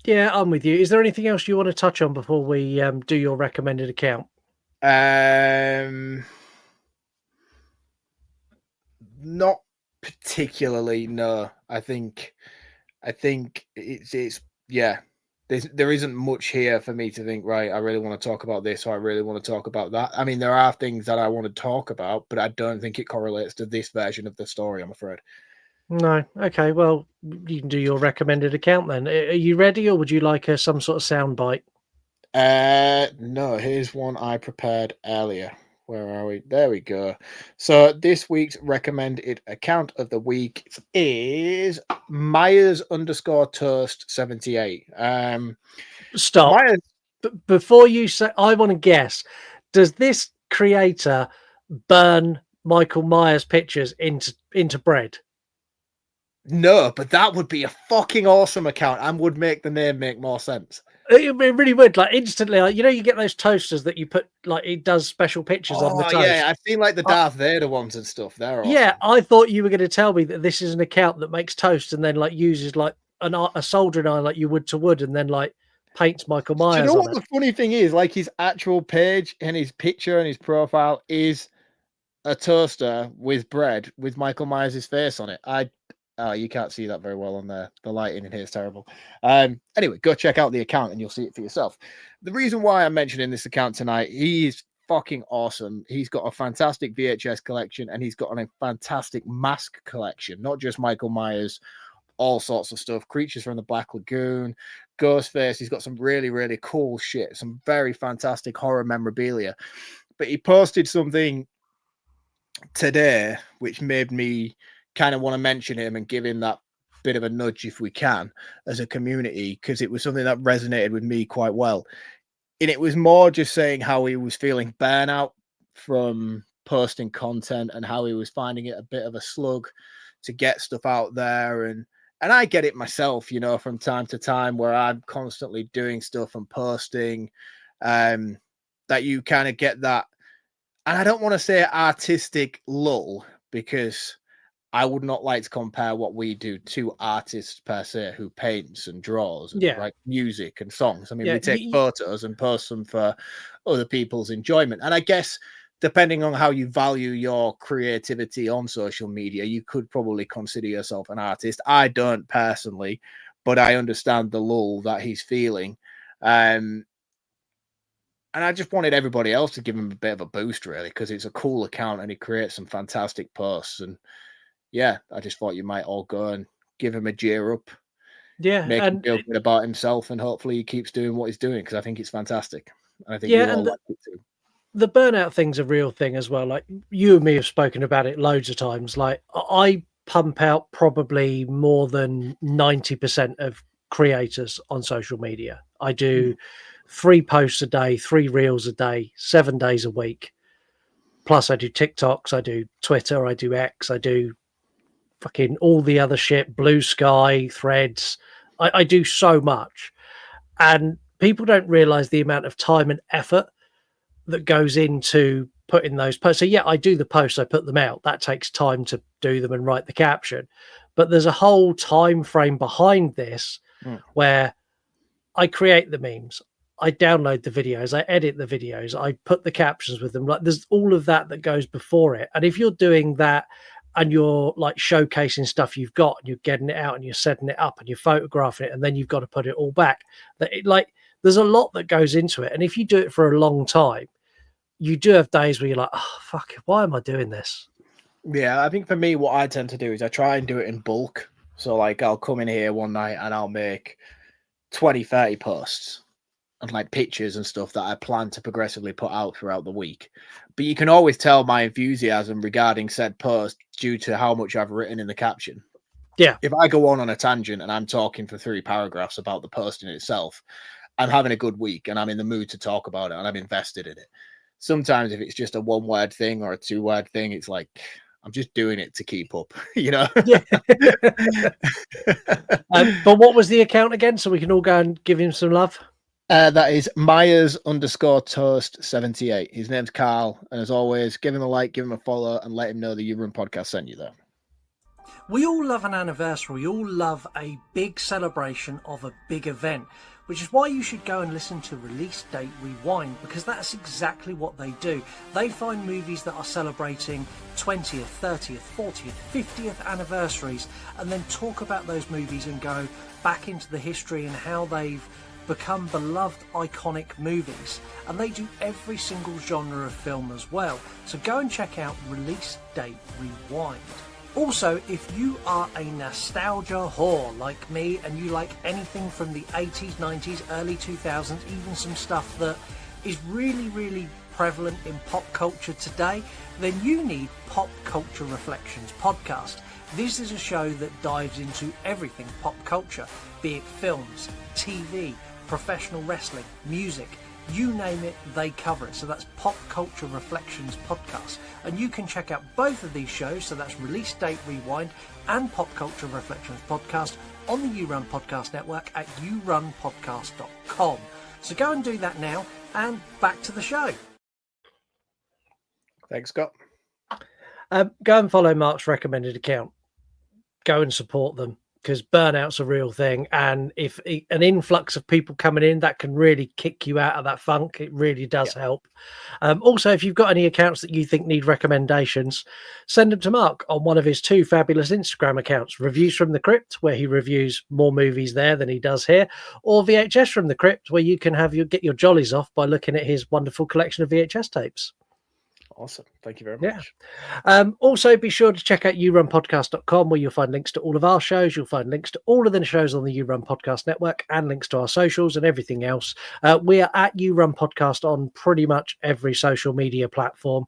yeah, I'm with you. Is there anything else you want to touch on before we do your recommended account? Not particularly. No, I think it's yeah. There isn't much here for me to think, right, I really want to talk about this or I really want to talk about that. I mean, there are things that I want to talk about, but I don't think it correlates to this version of the story, I'm afraid. No. Okay. Well, you can do your recommended account then. Are you ready, or would you like some sort of sound bite? No, here's one I prepared earlier. Where are we? There we go. So this week's recommended account of the week is Myers _ Toast 78. Stop. Myers. Before you say, I want to guess. Does this creator burn Michael Myers pictures into bread? No, but that would be a fucking awesome account and would make the name make more sense. It really would. Like instantly, like, you get those toasters that you put, like it does special pictures on the Oh toast. yeah, I've seen like the Darth Vader ones and stuff. They're awesome. Yeah, I thought you were going to tell me that this is an account that makes toast and then like uses like a soldering iron like you would to wood, and then like paints Michael Myers. Do you know what on the funny thing is? Like his actual page and his picture and his profile is a toaster with bread with Michael Myers' face on it. You can't see that very well on there. The lighting in here is terrible. Anyway, go check out the account and you'll see it for yourself. The reason why I'm mentioning this account tonight, he's fucking awesome. He's got a fantastic VHS collection and he's got a fantastic mask collection, not just Michael Myers, all sorts of stuff. Creatures from the Black Lagoon, Ghostface. He's got some really, really cool shit, some very fantastic horror memorabilia. But he posted something today which made me kind of want to mention him and give him that bit of a nudge if we can as a community, because it was something that resonated with me quite well. And it was more just saying how he was feeling burnout from posting content and how he was finding it a bit of a slug to get stuff out there. And I get it myself, from time to time where I'm constantly doing stuff and posting, that you kind of get that. And I don't want to say artistic lull, because I would not like to compare what we do to artists per se who paints and draws and write music and songs. I mean, we take photos and post them for other people's enjoyment. And I guess depending on how you value your creativity on social media, you could probably consider yourself an artist. I don't personally, but I understand the lull that he's feeling. And I just wanted everybody else to give him a bit of a boost, really, because it's a cool account and he creates some fantastic posts. And yeah, I just thought you might all go and give him a cheer up. Yeah, Make him feel good about himself, and hopefully he keeps doing what he's doing, because I think it's fantastic. And I think you all like it too. The burnout thing's a real thing as well. Like you and me have spoken about it loads of times. Like I pump out probably more than 90% of creators on social media. I do 3 posts a day, 3 reels a day, 7 days a week. Plus I do TikToks, I do Twitter, I do X, I do fucking all the other shit, Blue Sky, Threads. I do so much. And people don't realize the amount of time and effort that goes into putting those posts. So yeah, I do the posts, I put them out. That takes time to do them and write the caption. But there's a whole time frame behind this where I create the memes, I download the videos, I edit the videos, I put the captions with them. Like there's all of that that goes before it. And if you're doing that and you're like showcasing stuff you've got and you're getting it out and you're setting it up and you're photographing it and then you've got to put it all back, there's a lot that goes into it. And if you do it for a long time, you do have days where you're like, oh, fuck, why am I doing this? Yeah, I think for me, what I tend to do is I try and do it in bulk. So like I'll come in here one night and I'll make 20, 30 posts and like pictures and stuff that I plan to progressively put out throughout the week. But you can always tell my enthusiasm regarding said post due to how much I've written in the caption. Yeah. If I go on a tangent and I'm talking for 3 paragraphs about the post in itself, I'm having a good week and I'm in the mood to talk about it and I'm invested in it. Sometimes if it's just a 1-word thing or a 2-word thing, it's like, I'm just doing it to keep up, you know. Yeah. But what was the account again, so we can all go and give him some love? That is Myers_Toast78. His name's Carl, and as always, give him a like, give him a follow, and let him know the You Run podcast sent you there. We all love an anniversary. We all love a big celebration of a big event, which is why you should go and listen to Release Date Rewind, because that's exactly what they do. They find movies that are celebrating 20th, 30th, 40th, 50th anniversaries, and then talk about those movies and go back into the history and how they've become beloved iconic movies. And they do every single genre of film as well. So go and check out Release Date Rewind. Also, if you are a nostalgia whore like me and you like anything from the 80s, 90s, early 2000s, even some stuff that is really, really prevalent in pop culture today, then you need Pop Culture Reflections podcast. This is a show that dives into everything pop culture, be it films, TV, professional wrestling, music, you name it, they cover it. So that's Pop Culture Reflections podcast. And you can check out both of these shows, so that's Release Date Rewind and Pop Culture Reflections podcast, on the You Run Podcast Network at yourunpodcast.com. So go and do that now, and back to the show. Thanks, Scott. Go and follow Mark's recommended account. Go and support them, because burnout's a real thing, and if an influx of people coming in, that can really kick you out of that funk. It really does help. Also, if you've got any accounts that you think need recommendations, send them to Mark on one of his 2 fabulous Instagram accounts, Reviews from the Crypt, where he reviews more movies there than he does here, or VHS from the Crypt, where you can get your jollies off by looking at his wonderful collection of VHS tapes. Awesome. Thank you very much. Also, be sure to check out yourunpodcast.com, where you'll find links to all of our shows. You'll find links to all of the shows on the You Run Podcast Network and links to our socials and everything else. We are at You Run Podcast on pretty much every social media platform.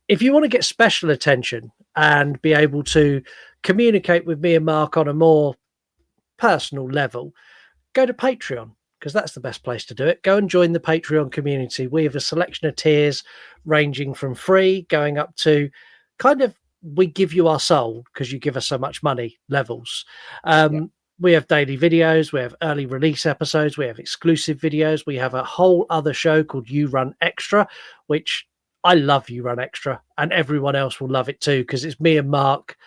If you want to get special attention and be able to communicate with me and Mark on a more personal level, go to Patreon, because that's the best place to do it. Go and join the Patreon community. We have a selection of tiers ranging from free going up to kind of, we give you our soul because you give us so much money levels. We have daily videos. We have early release episodes. We have exclusive videos. We have a whole other show called You Run Extra, which I love. You Run Extra, and everyone else will love it too, because it's me and Mark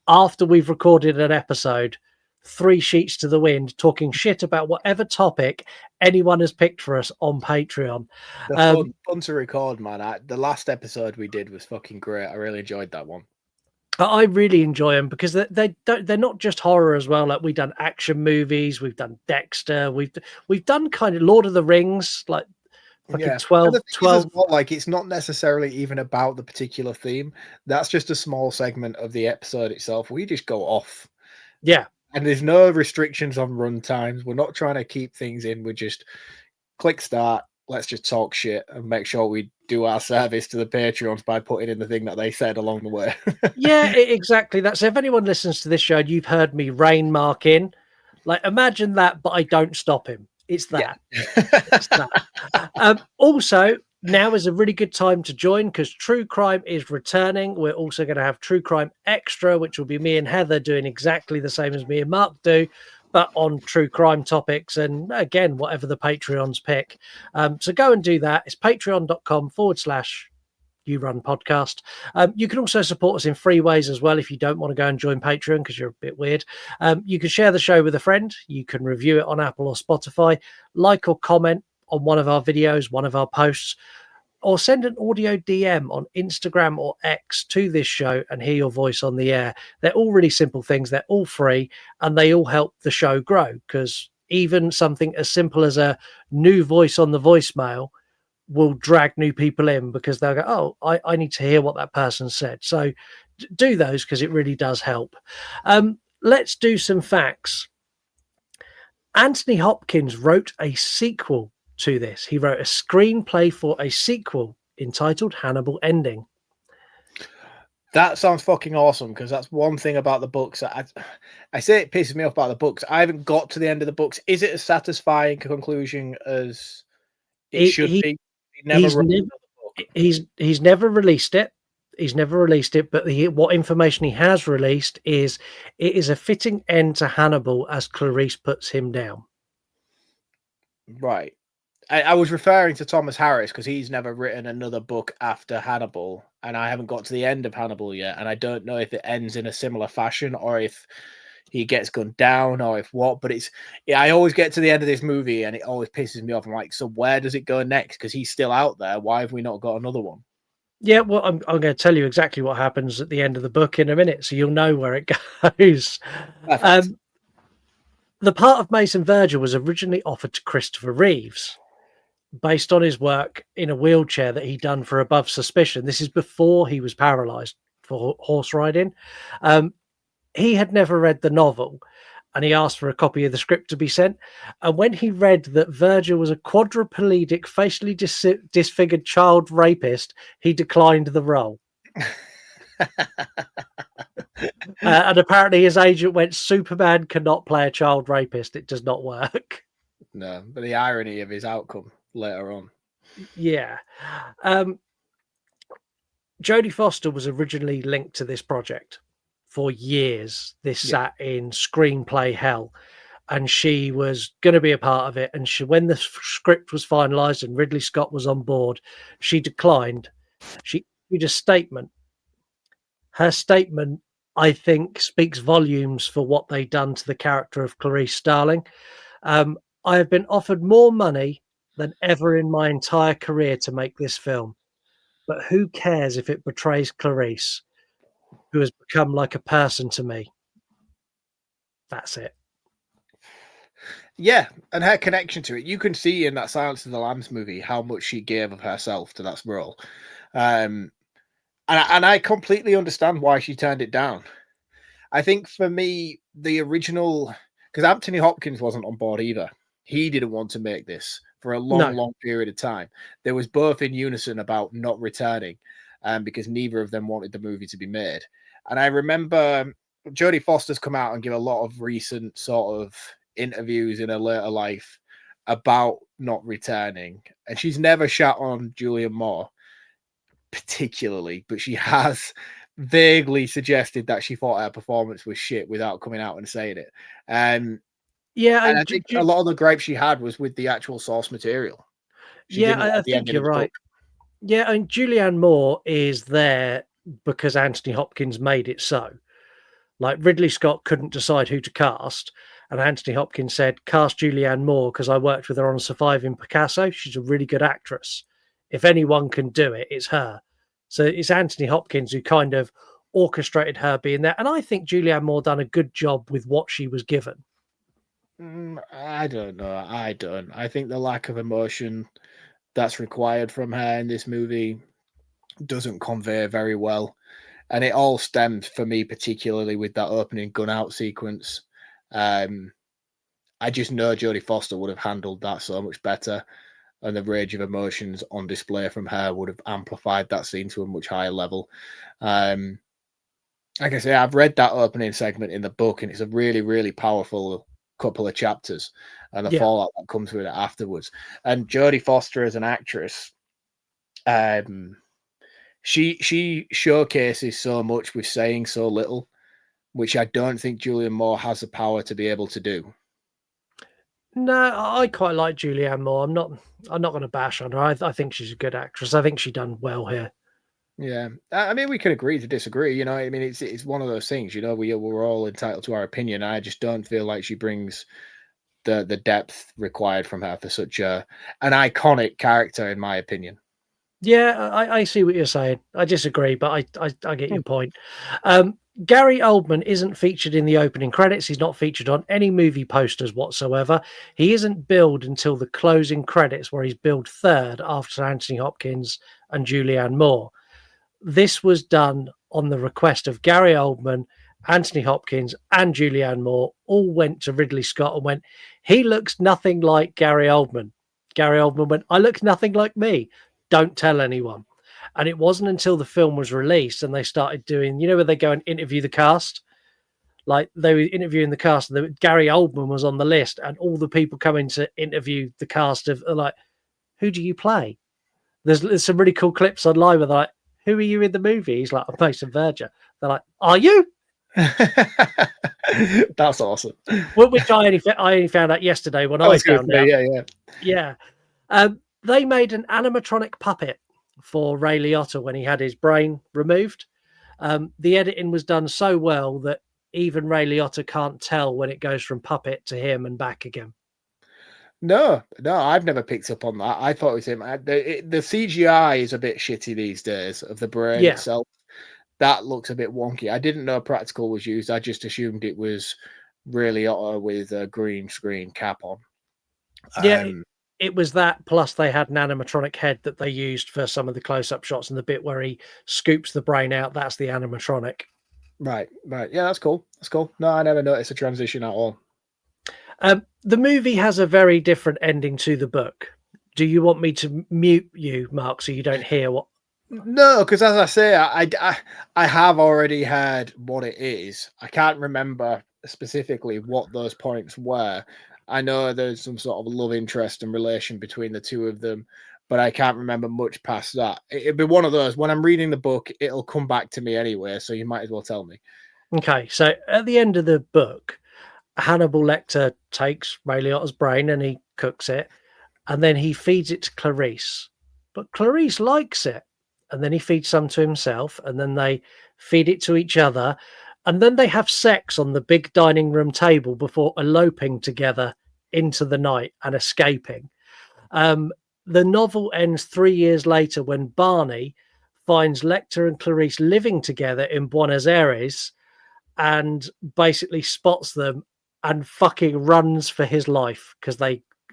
after we've recorded an episode, 3 sheets to the wind, talking shit about whatever topic anyone has picked for us on Patreon. Fun to record, man. The last episode we did was fucking great. I really enjoyed that one. I really enjoy them because they're not just horror as well. Like, we've done action movies, we've done Dexter, we've done kind of Lord of the Rings, like fucking 12. Well, like, it's not necessarily even about the particular theme. That's just a small segment of the episode itself. We just go off. Yeah. And there's no restrictions on run times. We're not trying to keep things in. We just click start. Let's just talk shit and make sure we do our service to the Patreons by putting in the thing that they said along the way. Yeah, exactly. That's, if anyone listens to this show and you've heard me rein Mark in, like, imagine that, but I don't stop him. It's that. Yeah. It's that. Also, now is a really good time to join, because True Crime is returning. We're also going to have True Crime Extra, which will be me and Heather doing exactly the same as me and Mark do, but on true crime topics, and again, whatever the Patreons pick. So go and do that. It's patreon.com/You Run Podcast. You can also support us in free ways as well if you don't want to go and join Patreon because you're a bit weird. You can share the show with a friend. You can review it on Apple or Spotify, like or comment on one of our videos, one of our posts, or send an audio DM on Instagram or X to this show and hear your voice on the air. They're all really simple things. They're all free, and they all help the show grow, because even something as simple as a new voice on the voicemail will drag new people in, because they'll go, oh, I need to hear what that person said. So do those, because it really does help. Let's do some facts. Anthony Hopkins wrote a sequel to this. He wrote a screenplay for a sequel entitled Hannibal Ending. That sounds fucking awesome, because that's one thing about the books. I say it pisses me off about the books. I haven't got to the end of the books. Is it a satisfying conclusion as it should be? He's never released it. He's never released it, but what information he has released is it is a fitting end to Hannibal as Clarice puts him down. Right. I was referring to Thomas Harris because he's never written another book after Hannibal, and I haven't got to the end of Hannibal yet, and I don't know if it ends in a similar fashion or if he gets gunned down or if what. But I always get to the end of this movie and it always pisses me off. I'm like, so where does it go next? Because he's still out there. Why have we not got another one? Yeah, well, I'm going to tell you exactly what happens at the end of the book in a minute, so you'll know where it goes. The part of Mason Verger was originally offered to Christopher Reeves, based on his work in a wheelchair that he'd done for Above Suspicion. This is before he was paralyzed for horse riding. He had never read the novel, and he asked for a copy of the script to be sent. And when he read that Verger was a quadriplegic, facially disfigured child rapist, he declined the role. And apparently his agent went, Superman cannot play a child rapist. It does not work. No, but the irony of his outcome later on. Yeah. Jodie Foster was originally linked to this project for years. This sat in screenplay hell, and she was going to be a part of it. And when the script was finalized and Ridley Scott was on board, she declined. She issued a statement. Her statement, I think, speaks volumes for what they'd done to the character of Clarice Starling. I have been offered more money than ever in my entire career to make this film. But who cares if it portrays Clarice, who has become like a person to me? That's it. Yeah, and her connection to it. You can see in that Silence of the Lambs movie how much she gave of herself to that role. And I completely understand why she turned it down. I think for me, the original, because Anthony Hopkins wasn't on board either. He didn't want to make this for a long period of time. There was both in unison about not returning, because neither of them wanted the movie to be made. And I remember Jodie Foster's come out and give a lot of recent sort of interviews in her later life about not returning. And she's never shot on Julianne Moore particularly, but she has vaguely suggested that she thought her performance was shit without coming out and saying it. And I think a lot of the gripes she had was with the actual source material. I think you're right. Yeah, and Julianne Moore is there because Anthony Hopkins made it so. Like Ridley Scott couldn't decide who to cast, and Anthony Hopkins said, cast Julianne Moore because I worked with her on Surviving Picasso. She's a really good actress. If anyone can do it, it's her. So it's Anthony Hopkins who kind of orchestrated her being there. And I think Julianne Moore done a good job with what she was given. I don't know. I think the lack of emotion that's required from her in this movie doesn't convey very well. And it all stemmed for me, particularly with that opening gun out sequence. I just know Jodie Foster would have handled that so much better. And the range of emotions on display from her would have amplified that scene to a much higher level. Like I say, I've read that opening segment in the book, and it's a really, really powerful couple of chapters, and the fallout that comes with it afterwards. And Jodie Foster as an actress, she showcases so much with saying so little, which I don't think Julianne Moore has the power to be able to do. No, I quite like Julianne Moore. I'm not going to bash on her. I think she's a good actress. I think she's done well here. Yeah, I mean, we can agree to disagree. You know, I mean, it's one of those things. You know, we're all entitled to our opinion. I just don't feel like she brings the depth required from her for such an iconic character, in my opinion. Yeah, I see what you're saying. I disagree, but I get your point. Gary Oldman isn't featured in the opening credits. He's not featured on any movie posters whatsoever. He isn't billed until the closing credits, where he's billed third after Anthony Hopkins and Julianne Moore. This was done on the request of Gary Oldman, Anthony Hopkins, and Julianne Moore. All went to Ridley Scott and went, he looks nothing like Gary Oldman. Gary Oldman went, I look nothing like me. Don't tell anyone. And it wasn't until the film was released and they started doing, you know, where they go and interview the cast. Like they were interviewing the cast, and Gary Oldman was on the list, and all the people coming to interview the cast are like, who do you play? There's some really cool clips online where they're like, who are you in the movie? He's like, I'm Mason Verger. They're like, are you? That's awesome. Which I only found out yesterday when I found out. Yeah. They made an animatronic puppet for Ray Liotta when he had his brain removed. The editing was done so well that even Ray Liotta can't tell when it goes from puppet to him and back again. No, I've never picked up on that. I thought it was him. The CGI is a bit shitty these days of the brain itself. That looks a bit wonky. I didn't know practical was used. I just assumed it was Ray Liotta with a green screen cap on. It was that, plus they had an animatronic head that they used for some of the close-up shots, and the bit where he scoops the brain out, that's the animatronic. Right. Yeah, that's cool. No, I never noticed a transition at all. The movie has a very different ending to the book. Do you want me to mute you, Mark, so you don't hear what? No, because as I say, I have already heard what it is. I can't remember specifically what those points were. I know there's some sort of love interest and relation between the two of them, but I can't remember much past that. It'd be one of those. When I'm reading the book, it'll come back to me anyway, so you might as well tell me. Okay, so at the end of the book, Hannibal Lecter takes Ray Liotta's brain and he cooks it, and then he feeds it to Clarice. But Clarice likes it, and then he feeds some to himself, and then they feed it to each other, and then they have sex on the big dining room table before eloping together into the night and escaping. The novel ends 3 years later when Barney finds Lecter and Clarice living together in Buenos Aires and basically spots them and fucking runs for his life because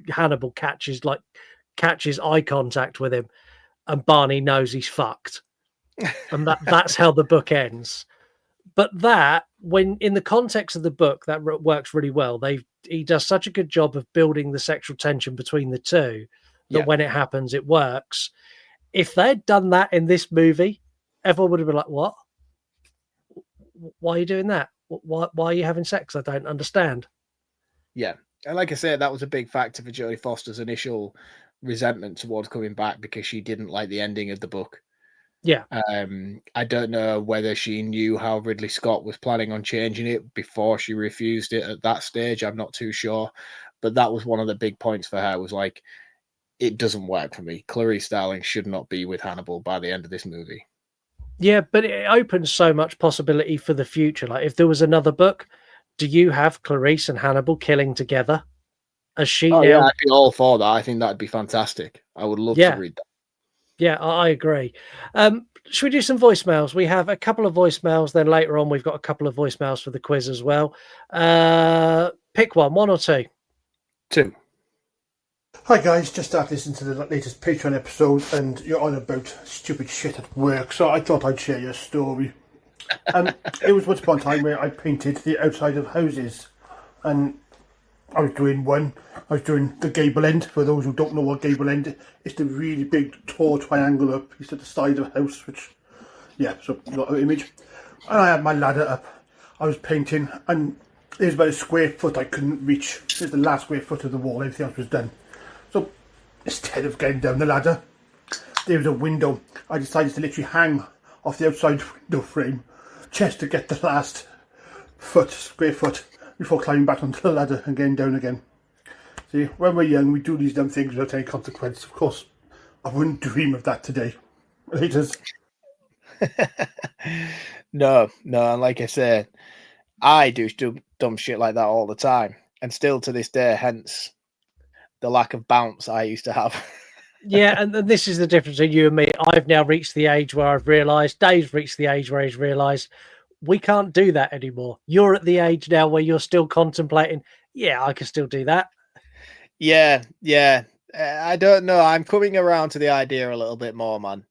Hannibal catches eye contact with him, and Barney knows he's fucked. And that's how the book ends. But that, when in the context of the book, that works really well. He does such a good job of building the sexual tension between the two that when it happens, it works. If they'd done that in this movie, everyone would have been like, what? Why are you doing that? Why are you having sex? I don't understand. Yeah. And like I said, that was a big factor for Jodie Foster's initial resentment towards coming back because she didn't like the ending of the book. Yeah. I don't know whether she knew how Ridley Scott was planning on changing it before she refused it at that stage. I'm not too sure. But that was one of the big points for her, was like, it doesn't work for me. Clarice Starling should not be with Hannibal by the end of this movie. Yeah, but it opens so much possibility for the future. Like, if there was another book, do you have Clarice and Hannibal killing together? Yeah, I'd be all for that. I think that'd be fantastic. I would love to read that. Yeah, I agree. Should we do some voicemails? We have a couple of voicemails. Then later on, we've got a couple of voicemails for the quiz as well. Pick one or two? Two. Hi guys, just started listening to the latest Patreon episode and you're on about stupid shit at work, so I thought I'd share your story. It was once upon a time where I painted the outside of houses, and I was doing the gable end. For those who don't know what gable end is, it's the really big tall triangular piece at the side of a house, so not an image. And I had my ladder up, I was painting, and there's about a square foot I couldn't reach. There's the last square foot of the wall, everything else was done. So instead of getting down the ladder, there was a window. I decided to literally hang off the outside window frame just to get the last square foot, before climbing back onto the ladder and getting down again. See, when we're young, we do these dumb things without any consequence. Of course, I wouldn't dream of that today. Haters. No, and like I said, I do dumb shit like that all the time, and still to this day, hence the lack of bounce I used to have. Yeah, and this is the difference between you and me. I've now reached the age where I've realised, Dave's reached the age where he's realised we can't do that anymore. You're at the age now where you're still contemplating, yeah, I can still do that. Yeah. I don't know. I'm coming around to the idea a little bit more, man.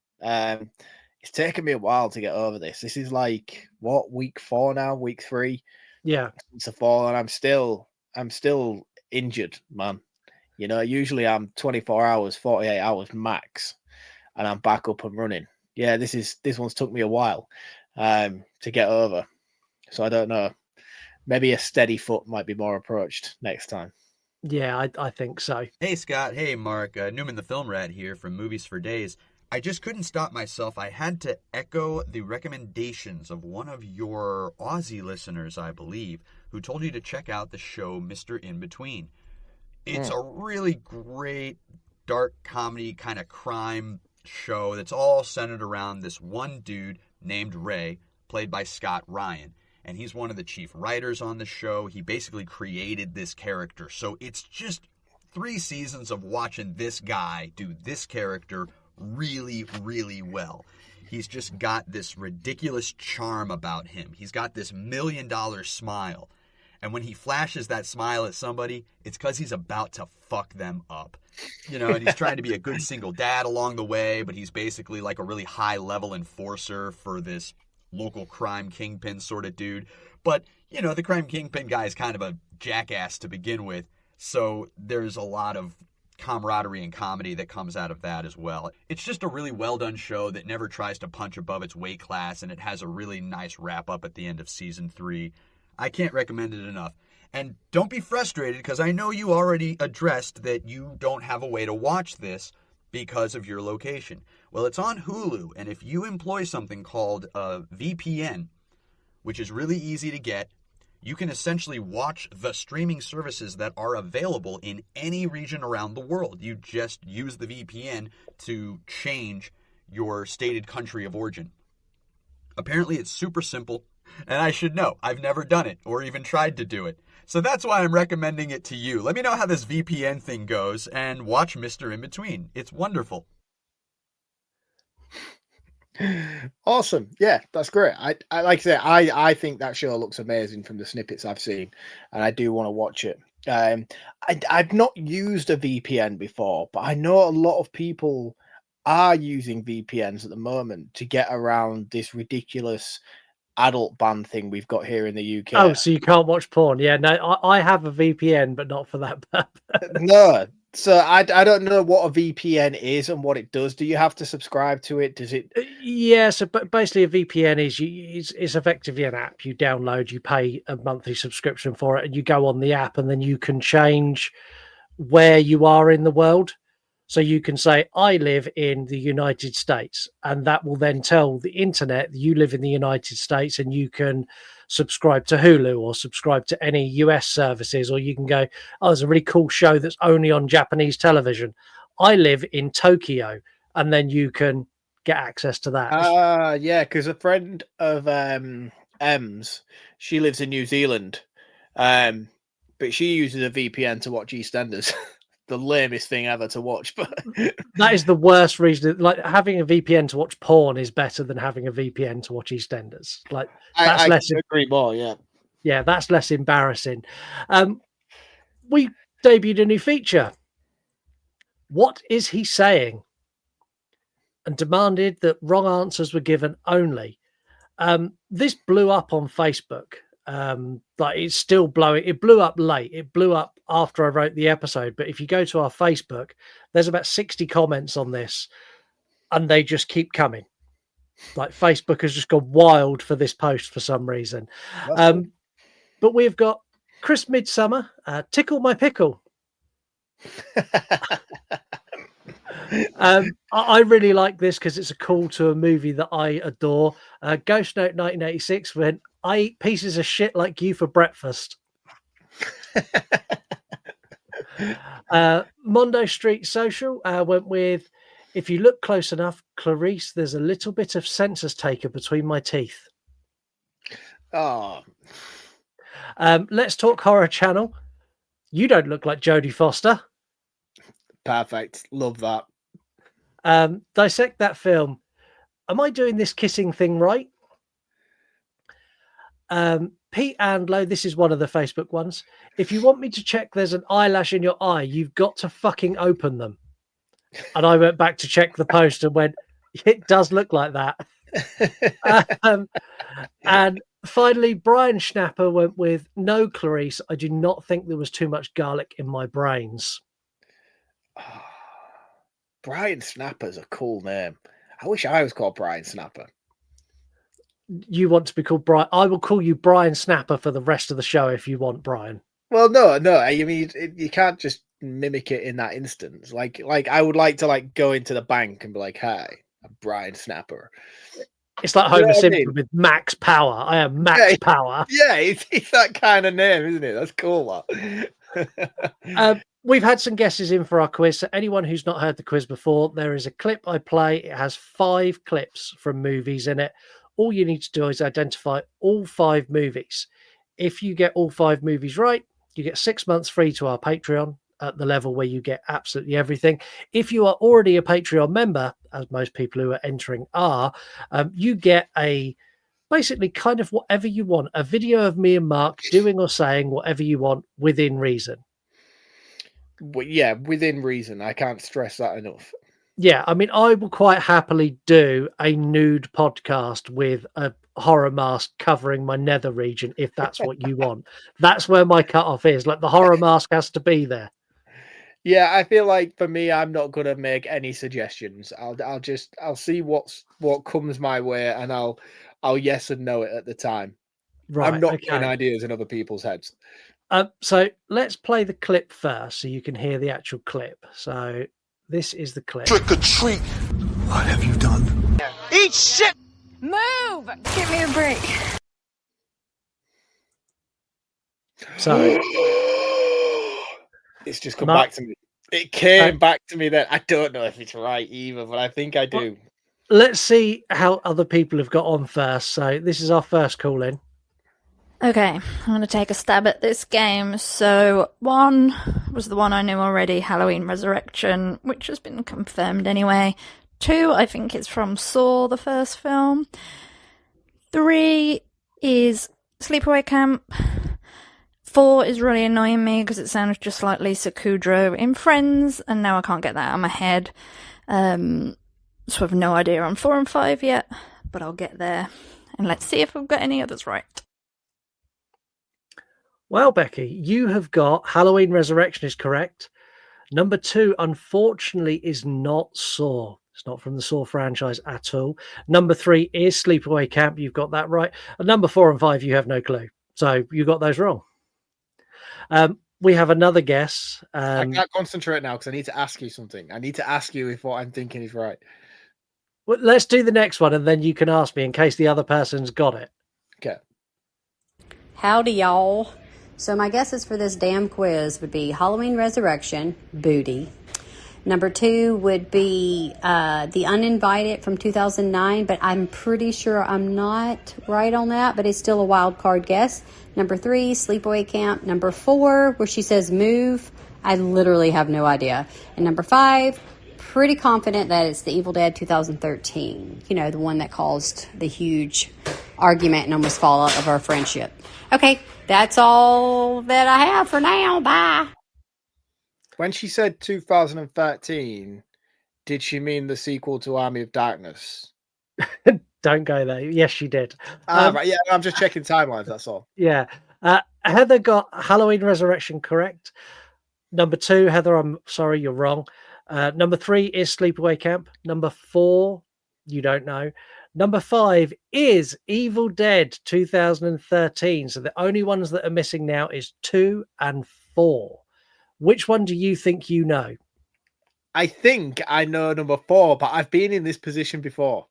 It's taken me a while to get over this. This is like, week 4 now, week 3? Yeah. It's a fall, and I'm still injured, man. You know, usually I'm 24 hours, 48 hours max, and I'm back up and running. Yeah, this one's took me a while to get over. So I don't know. Maybe a steady foot might be more approached next time. Yeah, I think so. Hey, Scott. Hey, Mark. Newman the Film Rat here from Movies for Days. I just couldn't stop myself. I had to echo the recommendations of one of your Aussie listeners, I believe, who told you to check out the show Mr. In Between. It's a really great dark comedy kind of crime show that's all centered around this one dude named Ray, played by Scott Ryan. And he's one of the chief writers on the show. He basically created this character. So it's just 3 seasons of watching this guy do this character really, really well. He's just got this ridiculous charm about him. He's got this $1 million smile. And when he flashes that smile at somebody, it's because he's about to fuck them up. You know, and he's trying to be a good single dad along the way, but he's basically like a really high-level enforcer for this local crime kingpin sort of dude. But, you know, the crime kingpin guy is kind of a jackass to begin with, so there's a lot of camaraderie and comedy that comes out of that as well. It's just a really well-done show that never tries to punch above its weight class, and it has a really nice wrap-up at the end of season 3. I can't recommend it enough. And don't be frustrated, because I know you already addressed that you don't have a way to watch this because of your location. Well, it's on Hulu, and if you employ something called a VPN, which is really easy to get, you can essentially watch the streaming services that are available in any region around the world. You just use the VPN to change your stated country of origin. Apparently, it's super simple, and I should know. I've never done it or even tried to do it. So that's why I'm recommending it to you. Let me know how this VPN thing goes and watch Mr. In Between. It's wonderful. Awesome. Yeah, that's great. I like I say, I think that show looks amazing from the snippets I've seen, and I do want to watch it. I've not used a VPN before, but I know a lot of people are using VPNs at the moment to get around this ridiculous adult ban thing we've got here in the UK. Oh, so you can't watch porn? Yeah, no, I have a VPN, but not for that purpose. No. So I don't know what a VPN is and what it does. Do you have to subscribe to it? Does it? Yeah, so but basically a VPN is it's effectively an app you download, you pay a monthly subscription for it, and you go on the app, and then you can change where you are in the world. So you can say, I live in the United States, and that will then tell the internet that you live in the United States, and you can subscribe to Hulu or subscribe to any US services, or you can go, oh, there's a really cool show that's only on Japanese television. I live in Tokyo, and then you can get access to that. Yeah, because a friend of M's, she lives in New Zealand, but she uses a VPN to watch EastEnders. The lamest thing ever to watch, but that is the worst reason. Like, having a VPN to watch porn is better than having a VPN to watch EastEnders. Like, that's I less. agree more. Yeah, that's less embarrassing. We debuted a new feature. What is he saying? And demanded that wrong answers were given only. This blew up on Facebook. Like, it's still blowing. It blew up late. It blew up after I wrote the episode. But if you go to our Facebook, there's about 60 comments on this, and they just keep coming. Like, Facebook has just gone wild for this post for some reason. But we've got Chris Midsummer, Tickle My Pickle. I really like this because it's a call to a movie that I adore. Ghost Note 1986, when I eat pieces of shit like you for breakfast. Mondo Street Social went with, if you look close enough, Clarice, there's a little bit of census taker between my teeth. Oh. Let's Talk Horror Channel. You don't look like Jodie Foster. Perfect. Love that. Dissect That Film. Am I doing this kissing thing right? Pete Andlow, this is one of the Facebook ones. If you want me to check there's an eyelash in your eye, you've got to fucking open them. And I went back to check the post and went, it does look like that. And finally, Brian Schnapper went with, no, Clarice, I do not think there was too much garlic in my brains. Brian Snapper's a cool name. I wish I was called Brian Snapper. You want to be called Brian? I will call you Brian Snapper for the rest of the show if you want, Brian. Well, no. I mean, you can't just mimic it in that instance. Like I would like to like go into the bank and be like, "Hi, I'm Brian Snapper." It's like Do you know Homer what I Simpson mean? with Max Power. I am Max Power. Yeah, it's that kind of name, isn't it? That's cool. That. We've had some guesses in for our quiz. So anyone who's not heard the quiz before, there is a clip I play. It has 5 clips from movies in it. All you need to do is identify all 5 movies. If you get all 5 movies right, you get 6 months free to our Patreon at the level where you get absolutely everything. If you are already a Patreon member, as most people who are entering are, you get basically kind of whatever you want, a video of me and Mark doing or saying whatever you want within reason. Yeah, within reason. I can't stress that enough. Yeah, I mean, I will quite happily do a nude podcast with a horror mask covering my nether region if that's what you want. That's where my cutoff is. Like the horror mask has to be there. Yeah, I feel like for me, I'm not gonna make any suggestions. I'll see what comes my way, and I'll yes and no it at the time. Right. I'm not Okay. putting ideas in other people's heads. So let's play the clip first, so you can hear the actual clip. So this is the clip. Trick or treat. What have you done? Eat shit! Move! Give me a break. So It's just come Mark- back to me. It came back to me then. I don't know if it's right either, but I think I do. let's see how other people have got on first. So this is our first call in. Okay, I'm going to take a stab at this game. So, 1 was the one I knew already, Halloween Resurrection, which has been confirmed anyway. 2, I think it's from Saw, the first film. 3 is Sleepaway Camp. 4 is really annoying me because it sounds just like Lisa Kudrow in Friends, and now I can't get that out of my head. So I have no idea on 4 and 5 yet, but I'll get there. And let's see if I've got any others right. Well, Becky, you have got Halloween Resurrection is correct. Number 2, unfortunately, is not Saw. It's not from the Saw franchise at all. Number 3 is Sleepaway Camp. You've got that right. And number 4 and 5, you have no clue. So you got those wrong. We have another guess. I can't concentrate now because I need to ask you something. I need to ask you if what I'm thinking is right. Well, let's do the next one, and then you can ask me in case the other person's got it. Okay. Howdy, y'all. So my guesses for this damn quiz would be Halloween Resurrection, Booty. Number 2 would be The Uninvited from 2009, but I'm pretty sure I'm not right on that, but it's still a wild card guess. Number 3, Sleepaway Camp. Number 4, where she says move, I literally have no idea. And number 5, pretty confident that it's The Evil Dead 2013. You know, the one that caused the huge argument and almost fallout of our friendship. Okay, that's all that I have for now. Bye. When she said 2013, did she mean the sequel to Army of Darkness? Don't go there. Yes, she did. Right, yeah, I'm just checking timelines, that's all. Yeah. Heather got Halloween Resurrection correct. Number 2, Heather, I'm sorry, you're wrong. Number 3 is Sleepaway Camp. Number 4, you don't know. Number 5 is Evil Dead 2013. So the only ones that are missing now is 2 and 4. Which one do you think you know? I think I know number 4, but I've been in this position before.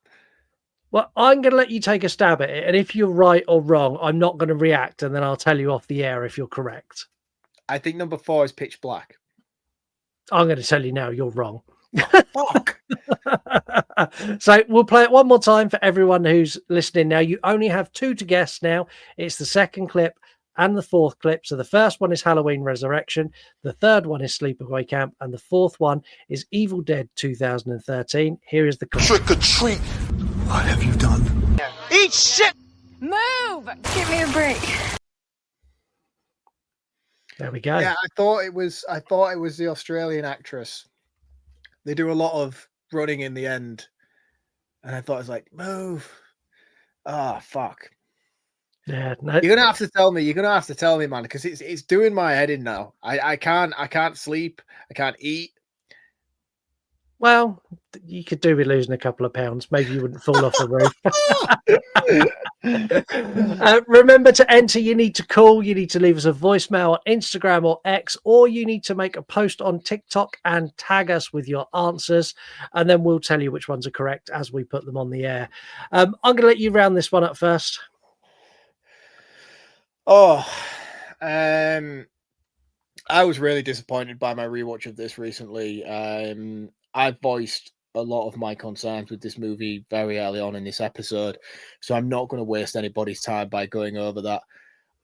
Well, I'm going to let you take a stab at it. And if you're right or wrong, I'm not going to react. And then I'll tell you off the air if you're correct. I think number 4 is Pitch Black. I'm going to tell you now you're wrong. Fuck. So we'll play it one more time for everyone who's listening now. You only have 2 to guess now. It's the second clip and the 4th clip. So the first one is Halloween Resurrection. The 3rd one is Sleepaway Camp. And the 4th one is Evil Dead 2013. Here is the clip. Trick or treat. What have you done? Eat shit! Move! Give me a break. There we go. Yeah, I thought it was the Australian actress. They do a lot of running in the end. And I thought it was like, move. Ah, fuck. Yeah, no. You're gonna have to tell me, man, because it's doing my head in now. I can't sleep, I can't eat. Well, you could do with losing a couple of pounds. Maybe you wouldn't fall off the roof. Remember to enter. You need to call. You need to leave us a voicemail on Instagram or X, or you need to make a post on TikTok and tag us with your answers, and then we'll tell you which ones are correct as we put them on the air. I'm going to let you round this one up first. I was really disappointed by my rewatch of this recently. I voiced a lot of my concerns with this movie very early on in this episode, so I'm not going to waste anybody's time by going over that.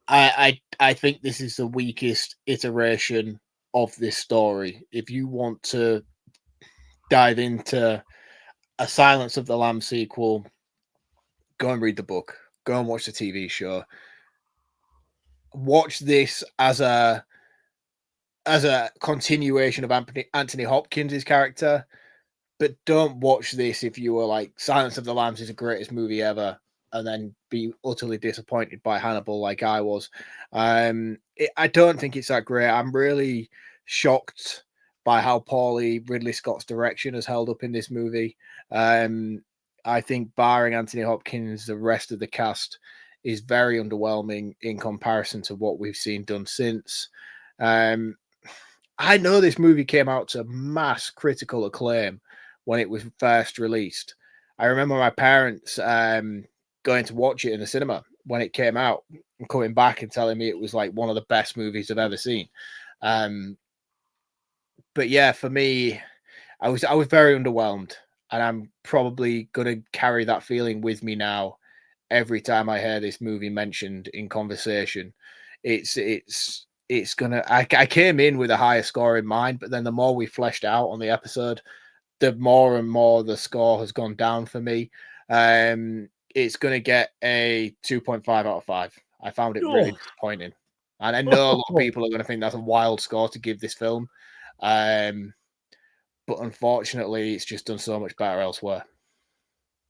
I think this is the weakest iteration of this story. If you want to dive into a Silence of the Lambs sequel, go and read the book. Go and watch the TV show. Watch this as a continuation of Anthony Hopkins' character, but don't watch this if you were like, Silence of the Lambs is the greatest movie ever, and then be utterly disappointed by Hannibal like I was. I don't think it's that great. I'm really shocked by how poorly Ridley Scott's direction has held up in this movie. I think barring Anthony Hopkins, the rest of the cast is very underwhelming in comparison to what we've seen done since. I know this movie came out to mass critical acclaim when it was first released. I remember my parents going to watch it in the cinema when it came out and coming back and telling me it was like one of the best movies I've ever seen. But yeah, for me, I was very underwhelmed, and I'm probably going to carry that feeling with me now every time I hear this movie mentioned in conversation. It's gonna. I came in with a higher score in mind, but then the more we fleshed out on the episode, the more and more the score has gone down for me. It's gonna get a 2.5 out of 5. I found it really disappointing, and I know a lot of people are going to think that's a wild score to give this film, but unfortunately, it's just done so much better elsewhere.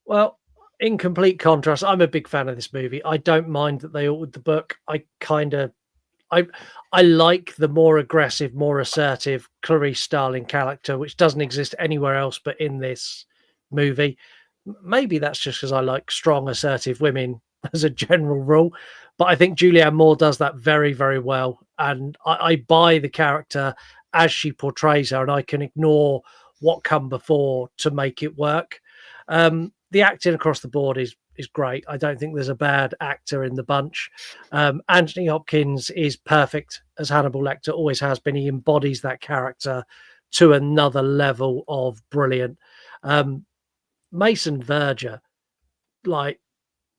Well, in complete contrast, I'm a big fan of this movie. I don't mind that they altered the book. I like the more aggressive, more assertive Clarice Starling character, which doesn't exist anywhere else but in this movie. Maybe that's just because I like strong, assertive women as a general rule, but I think Julianne Moore does that very, very well, and I buy the character as she portrays her, and I can ignore what come before to make it work. The acting across the board is great. I don't think there's a bad actor in the bunch. Anthony Hopkins is perfect as Hannibal Lecter, always has been. He embodies that character to another level of brilliant. Mason Verger, like,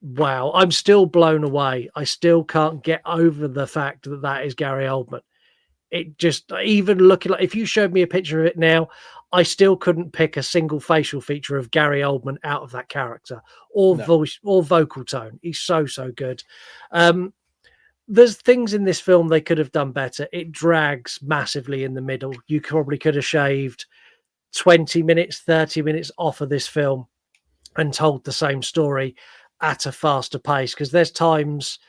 wow, I'm still blown away. I still can't get over the fact that that is Gary Oldman. It just, even looking like, if you showed me a picture of it now, I still couldn't pick a single facial feature of Gary Oldman out of that character or voice or vocal tone. He's so good. There's things in this film they could have done better. It drags massively in the middle. You probably could have shaved 20 minutes, 30 minutes off of this film and told the same story at a faster pace, because there's times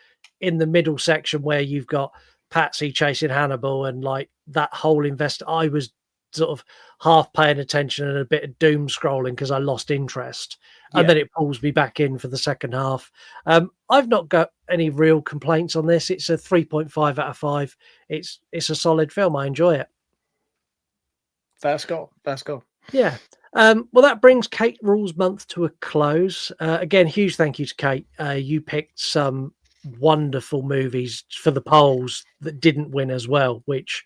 in the middle section where you've got Patsy chasing Hannibal and like that whole I was sort of half paying attention and a bit of doom scrolling because I lost interest, and then it pulls me back in for the second half. I've not got any real complaints on this. It's a 3.5 out of 5. It's a solid film. I enjoy it. Let's go. Yeah. Well, that brings Kate Rules Month to a close. Again, huge thank you to Kate. You picked some wonderful movies for the polls that didn't win as well, which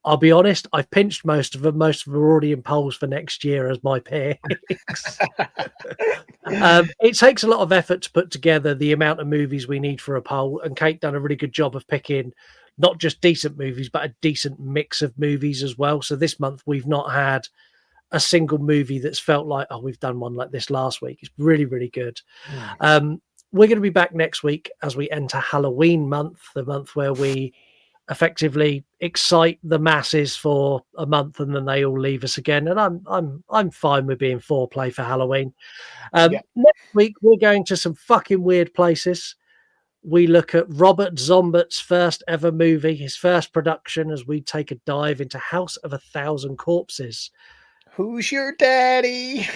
I'll be honest, I've pinched most of them. Most of them are already in polls for next year as my picks. It takes a lot of effort to put together the amount of movies we need for a poll, and Kate done a really good job of picking not just decent movies, but a decent mix of movies as well. So this month we've not had a single movie that's felt like, oh, we've done one like this last week. It's really, really good. We're going to be back next week as we enter Halloween month, the month where we effectively excite the masses for a month and then they all leave us again. And I'm fine with being foreplay for Halloween. Next week we're going to some fucking weird places. We look at Robert Zombert's first ever movie, his first production, as we take a dive into House of a Thousand Corpses. Who's your daddy?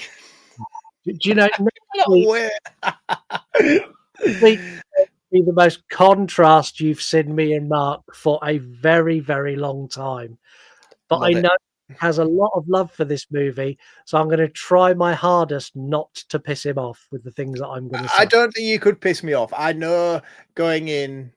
Do you know? Where? Be the most contrast you've seen me and Mark for a very, very long time. But Love I it. know he has a lot of love for this movie, so I'm going to try my hardest not to piss him off with the things that I'm going to say. I don't think you could piss me off. I know going in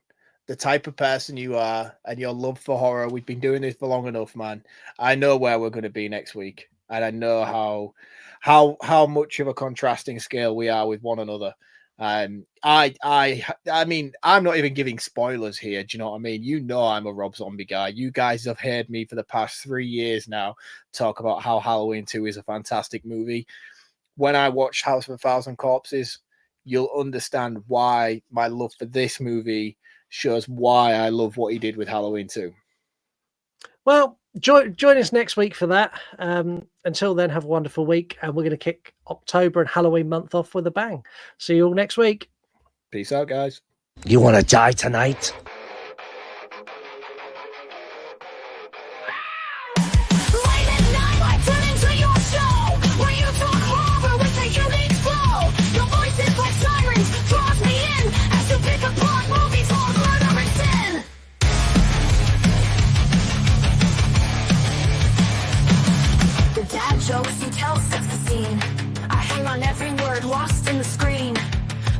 the type of person you are and your love for horror. We've been doing this for long enough, man. I know where we're going to be next week, and I know how much of a contrasting scale we are with one another. I mean, I'm not even giving spoilers here. Do you know what I mean? You know, I'm a Rob Zombie guy. You guys have heard me for the past 3 years now talk about how Halloween 2 is a fantastic movie. When I watch House of a Thousand Corpses, you'll understand why my love for this movie shows why I love what he did with Halloween 2. Well, join us next week for that. Until then, have a wonderful week, and we're going to kick October and Halloween month off with a bang. See you all next week. Peace out, guys. You want to die tonight? Late at night, I tune into your show, where you talk horror with a unique flow. Your voice is like sirens, draws me in, as you pick apart movies on murder and sin. The dad jokes you tell sets the scene. I hang on every word lost in the screen.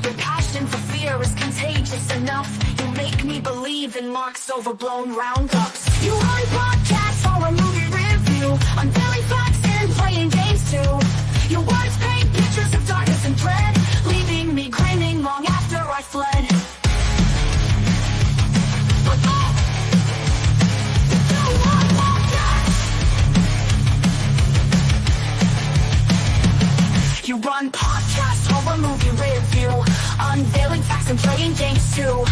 Your passion for fear is contagious enough. You make me believe in Mark's overblown roundups. You run podcasts for a movie review, unveiling facts and playing games too. Your words paint pictures of darkness and dread, leaving me grinning long after I fled. But you want podcasts. You run podcasts for a movie review, unveiling facts and playing games too.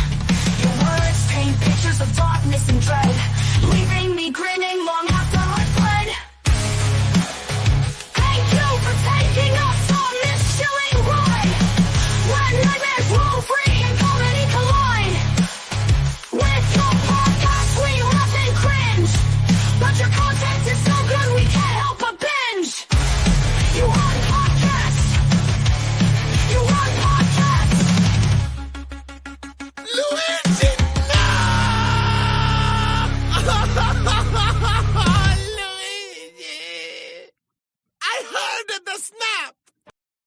Your words paint pictures of darkness and dread, leaving me grinning long after I fled. Thank you for taking us on this chilling ride, when nightmares roll free and comedy collide. With your podcast we laugh and cringe, but your content is so good we can't help but binge. You run podcasts. You run podcasts. Luigi, no! Luigi! I heard the snap!